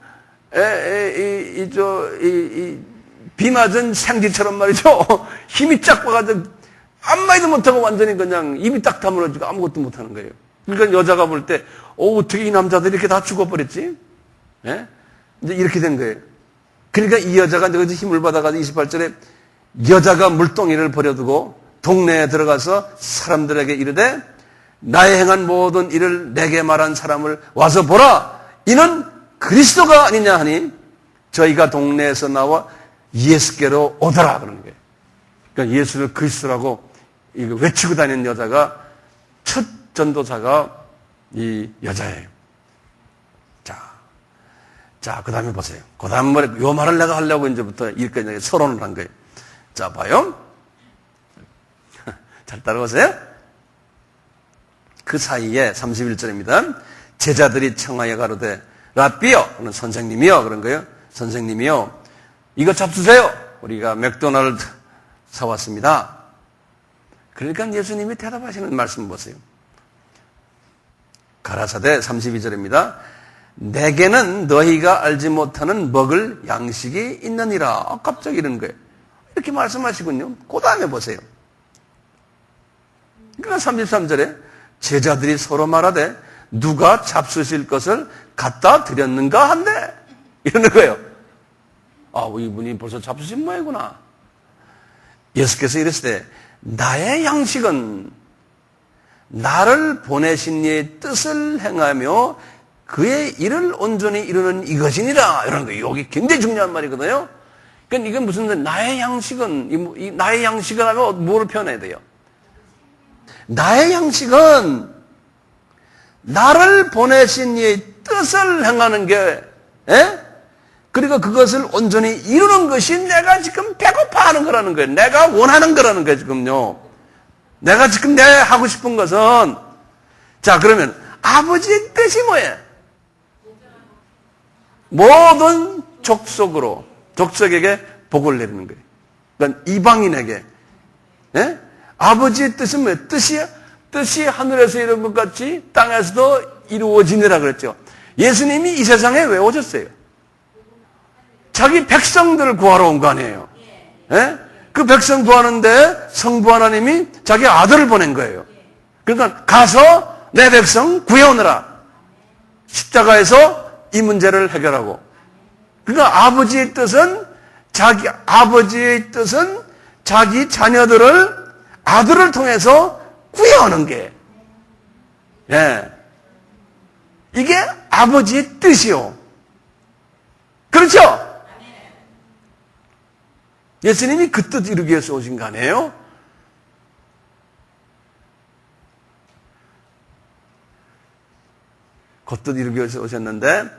Speaker 1: 비 맞은 생쥐처럼 말이죠. 힘이 쫙 빠가지고 아무 말도 못하고 완전히 그냥 입이 딱 다물어지고 아무것도 못하는 거예요. 그러니까 여자가 볼 때 어떻게 이 남자들이 이렇게 다 죽어버렸지? 예? 이제 이렇게 된 거예요. 그러니까 이 여자가 이제 힘을 받아가지고 28절에 여자가 물동이를 버려두고 동네에 들어가서 사람들에게 이르되 나의 행한 모든 일을 내게 말한 사람을 와서 보라. 이는 그리스도가 아니냐 하니 저희가 동네에서 나와 예수께로 오더라 그러는 거예요. 그러니까 예수를 그리스도라고 외치고 다니는 여자가 첫 전도자가 이 여자예요. 자, 그 다음에 보세요. 그 다음 요 말을 내가 하려고 이제부터 이렇게 서론을 한 거예요. 자, 봐요. 잘 따라오세요. 그 사이에 31절입니다. 제자들이 청하여 가로되 라삐여, 그는 선생님이여 그런 거예요. 선생님이여, 이거 잡수세요. 우리가 맥도날드 사왔습니다. 그러니까 예수님이 대답하시는 말씀 보세요. 가라사대 32절입니다. 내게는 너희가 알지 못하는 먹을 양식이 있느니라. 갑자기 이런 거예요. 이렇게 말씀하시군요. 그 다음에 보세요. 그러니까 33절에 제자들이 서로 말하되 누가 잡수실 것을 갖다 드렸는가 한데 이러는 거예요. 이분이 벌써 잡수신 모양이구나. 예수께서 이랬을 때 나의 양식은 나를 보내신 이의 뜻을 행하며 그의 일을 온전히 이루는 이것이니라. 이러는 거예요. 여기 굉장히 중요한 말이거든요. 그러니까 이건 무슨 나의 양식은, 나의 양식을 하면 뭐를 표현해야 돼요? 나의 양식은 나를 보내신 이의 뜻을 행하는 게, 그리고 그것을 온전히 이루는 것이 내가 지금 배고파하는 거라는 거예요. 내가 원하는 거라는 거예요, 지금요. 내가 지금 하고 싶은 것은, 자, 그러면 아버지의 뜻이 뭐예요? 모든 족속에게 복을 내리는 거예요. 그러니까 이방인에게. 아버지의 뜻은 뭐예요? 뜻이 하늘에서 이룬 것 같이 땅에서도 이루어지느라 그랬죠. 예수님이 이 세상에 왜 오셨어요? 자기 백성들을 구하러 온 거 아니에요. 그 백성 구하는데 성부 하나님이 자기 아들을 보낸 거예요. 그러니까 가서 내 백성 구해오느라. 십자가에서 이 문제를 해결하고. 그러니까 아버지의 뜻은 자기 자녀들을 아들을 통해서 구해오는 게. 이게 아버지의 뜻이요. 그렇죠? 예수님이 그 뜻 이루기 위해서 오신 거 아니에요? 그 뜻 이루기 위해서 오셨는데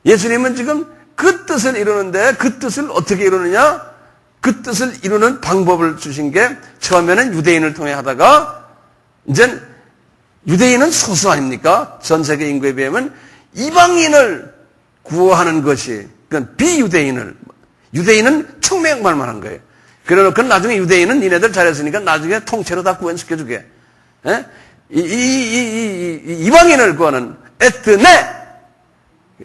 Speaker 1: 예수님은 지금 그 뜻을 이루는데 그 뜻을 어떻게 이루느냐? 그 뜻을 이루는 방법을 주신 게 처음에는 유대인을 통해 하다가 이제 유대인은 소수 아닙니까? 전 세계 인구에 비하면 이방인을 구원하는 것이, 그러니까 비유대인은, 유대인은 청명만만 한 거예요. 그래놓고 나중에 유대인은 니네들 잘했으니까 나중에 통째로 다 구원시켜주게. 예? 이방인을 구하는 에트네,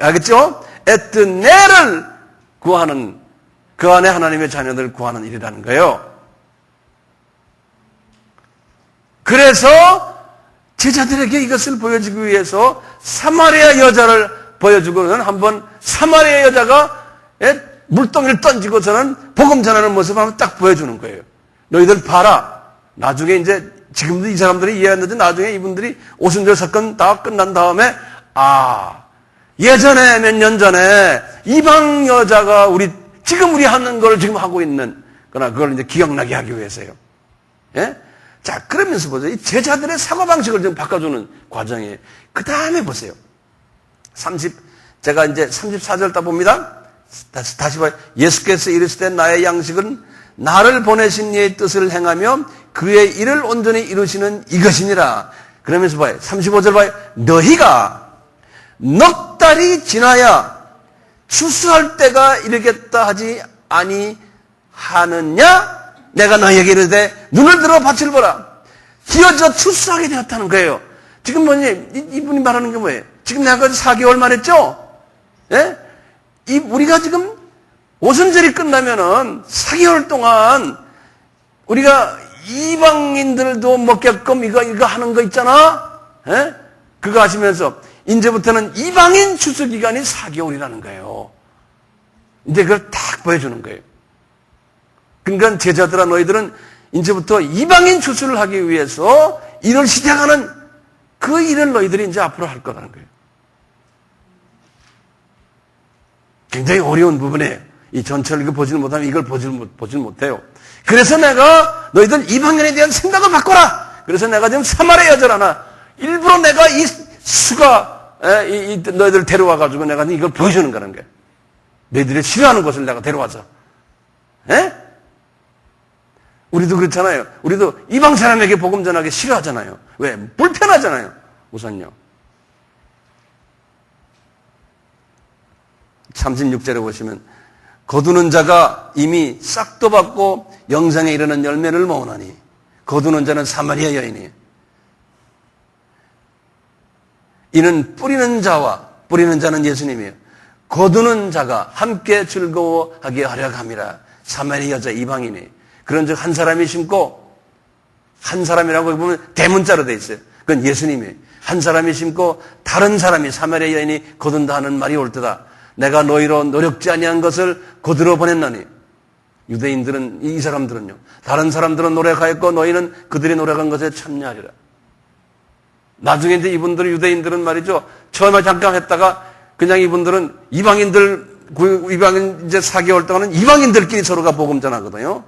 Speaker 1: 알겠죠? 에트네를 구하는, 그 안에 하나님의 자녀들을 구하는 일이라는 거예요. 그래서 제자들에게 이것을 보여주기 위해서 사마리아 여자를 보여주고는 한번 사마리아 여자가 물동이를 던지고서는 복음 전하는 모습을 한번 딱 보여주는 거예요. 너희들 봐라. 나중에 이제 지금도 이 사람들이 이해했는데 나중에 이분들이 오순절 사건 다 끝난 다음에 예전에 몇 년 전에 이방 여자가 지금 우리 하는 걸 지금 하고 있는 그러나 그걸 이제 기억나게 하기 위해서요. 예? 자, 그러면서 보세요. 이 제자들의 사고방식을 좀 바꿔주는 과정이에요. 그 다음에 보세요. 제가 이제 34절 딱 봅니다. 다시 봐요. 예수께서 이르시되 나의 양식은 나를 보내신 이의 뜻을 행하며 그의 일을 온전히 이루시는 이것이니라. 그러면서 봐요. 35절 봐요. 너희가 넉 달이 지나야 추수할 때가 이르겠다 하지 아니하느냐? 내가 너희에게 이르되 눈을 들어 밭을 보라. 기어져 추수하게 되었다는 거예요. 지금 뭐니? 이분이 말하는 게 뭐예요? 지금 내가 4개월 말했죠? 예? 우리가 지금 오순절이 끝나면은 4개월 동안 우리가 이방인들도 먹게끔 이거 하는 거 있잖아? 예? 그거 하시면서 이제부터는 이방인 추수 기간이 4개월이라는 거예요. 이제 그걸 딱 보여주는 거예요. 그러니까 제자들아 너희들은 이제부터 이방인 추수를 하기 위해서 일을 시작하는 그 일을 너희들이 이제 앞으로 할 거라는 거예요. 굉장히 어려운 부분이에요. 이 전체를 보지는 못하면 이걸 보지는 못해요. 그래서 내가 너희들 이방인에 대한 생각을 바꿔라. 그래서 내가 지금 사마리아 여자를 하나 일부러 내가 이 수가 너희들 데려와가지고 내가 이걸 보여주는 거라는 거예요. 너희들이 싫어하는 것을 내가 데려와서. 에? 우리도 그렇잖아요. 우리도 이방 사람에게 복음 전하기 싫어하잖아요. 왜? 불편하잖아요. 우선요. 36절에 보시면 거두는 자가 이미 싹도 받고 영생에 이르는 열매를 모으나니 거두는 자는 사마리아 여인이에요. 이는 뿌리는 자는 예수님이에요. 거두는 자가 함께 즐거워하게 하려 함이라. 사마리아 여자 이방인이에요. 그런즉 한 사람이 심고 한 사람이라고 보면 대문자로 돼 있어요. 그건 예수님이에요. 한 사람이 심고 다른 사람이 사마리아 여인이 거둔다 하는 말이 옳도다. 내가 너희로 노력지 아니한 것을 거두러 보냈나니. 유대인들은 이 사람들은요. 다른 사람들은 노력하였고 너희는 그들이 노력한 것에 참여하리라. 나중에 이제 유대인들은 말이죠. 처음에 잠깐 했다가 그냥 이분들은 이방인 이제 4개월 동안은 이방인들끼리 서로가 복음 전하거든요.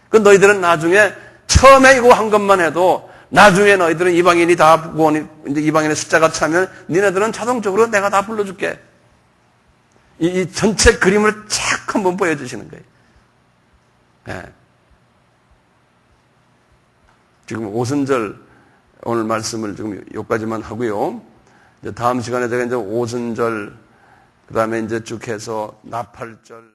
Speaker 1: 그 너희들은 나중에 처음에 이거 한 것만 해도 나중에 너희들은 이방인이 다 구원이 이제 이방인의 숫자가 차면 니네들은 자동적으로 내가 다 불러줄게. 이 전체 그림을 착 한번 보여주시는 거예요. 네. 지금 오순절 오늘 말씀을 지금 여기까지만 하고요. 이제 다음 시간에 제가 이제 오순절 그다음에 이제 쭉 해서 나팔절